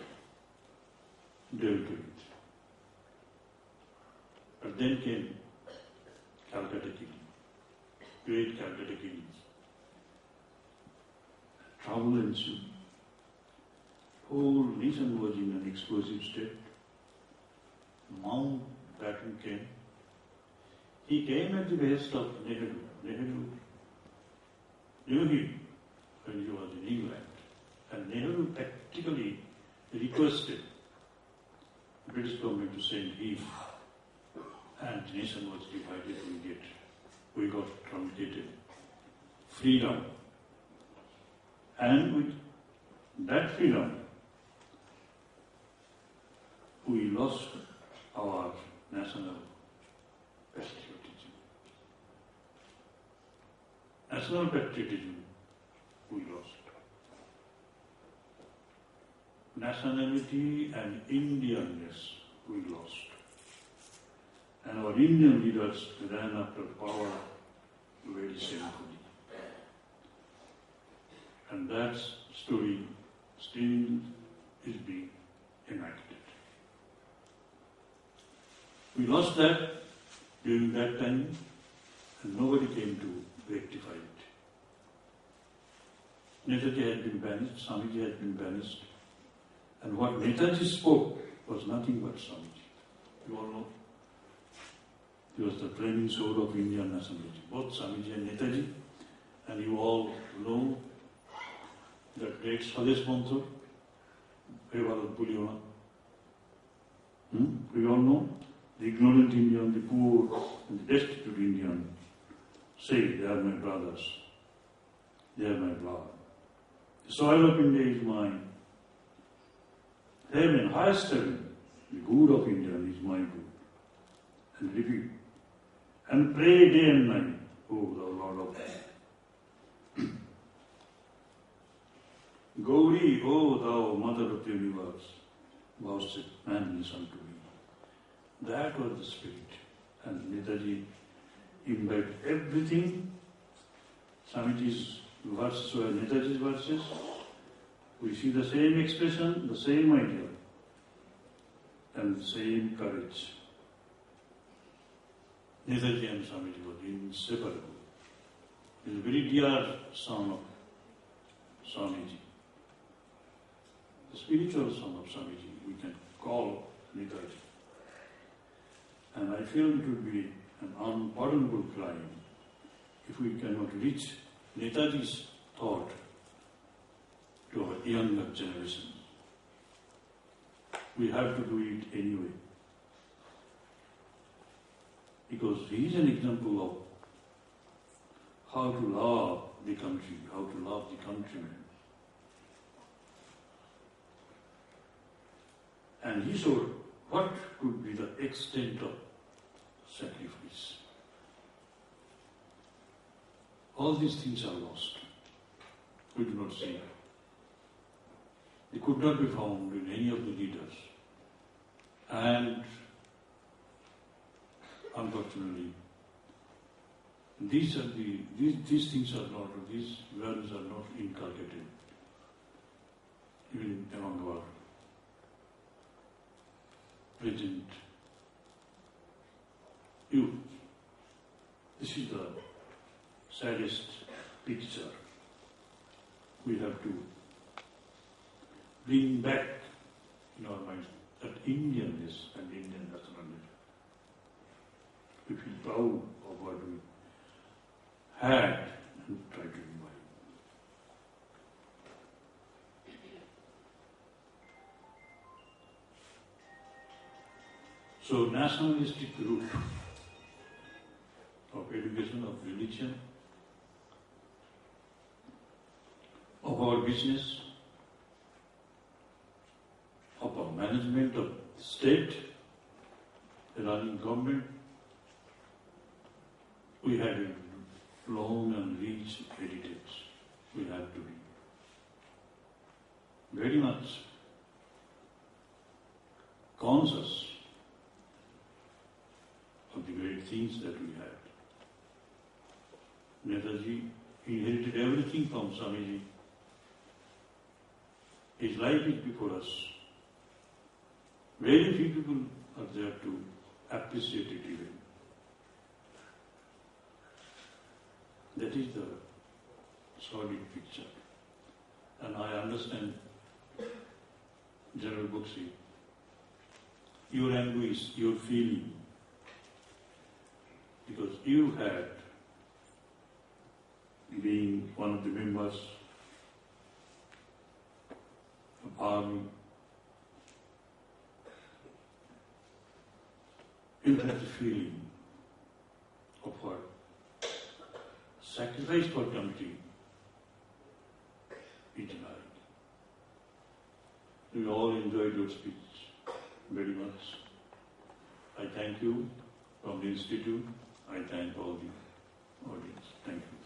dealt with. But then came Calcutta killing, great Calcutta killings. Trouble ensued. Whole nation was in an explosive state. Mountbatten came. He came at the behest of Nehru. Nehru knew him when he was in England. And Nehru practically requested the British government to send him. And the nation was divided. We got truncated freedom. And with that freedom, we lost our national patriotism. National patriotism we lost. Nationality and Indianness we lost. And our Indian leaders ran after power very shamefully. And that story still is being enacted. We lost that during that time, and nobody came to rectify it. Netaji had been banished, Swamiji had been banished, and what Netaji spoke was nothing but Swamiji. You all know. He was the flaming sword of Indian nationalism, both Swamiji and Netaji, and you all know that great Swadesh Mantra, Bharat Bhuliyo Na. We all know the ignorant Indian, the poor, and the destitute Indian say, they are my brothers, they are my blood. The soil of India is mine. Heaven, highest heaven, the good of India is my good. And repeat. And pray day and night, O thou Lord of God. Gauri, O thou Mother of the universe, thou said, man listen to me. That was the spirit. And Netaji imbibed everything. Swamiji's verses were Netaji's verses. We see the same expression, the same idea, and the same courage. Netaji and Swamiji were inseparable. He is a very dear son of Swamiji. The spiritual son of Swamiji, we can call Netaji. And I feel it would be an unpardonable crime if we cannot reach Netaji's thought to our younger generation. We have to do it anyway. Because he is an example of how to love the country, how to love the countrymen. And he showed what could be the extent of sacrifice. All these things are lost. We do not see. They could not be found in any of the leaders. And unfortunately, these things are not, these values are not inculcated even among our present youth. This is the saddest picture. We have to bring back in our minds that Indianness and Indian nationalism. We feel proud of what we had and try to revive. So nationalistic root of education, of religion, of our business, of our management of state, the running government, we had a long and rich heritage. We have to be very much conscious of the great things that we had. Netaji inherited everything from Swamiji. His life is before us. Very few people are there to appreciate it even. That is the solid picture. And I understand, General Buxi, your anguish, your feeling, because you had been one of the members of army. You have the feeling of what sacrifice for country is right. We all enjoyed your speech very much. I thank you from the Institute. I thank all the audience. Thank you.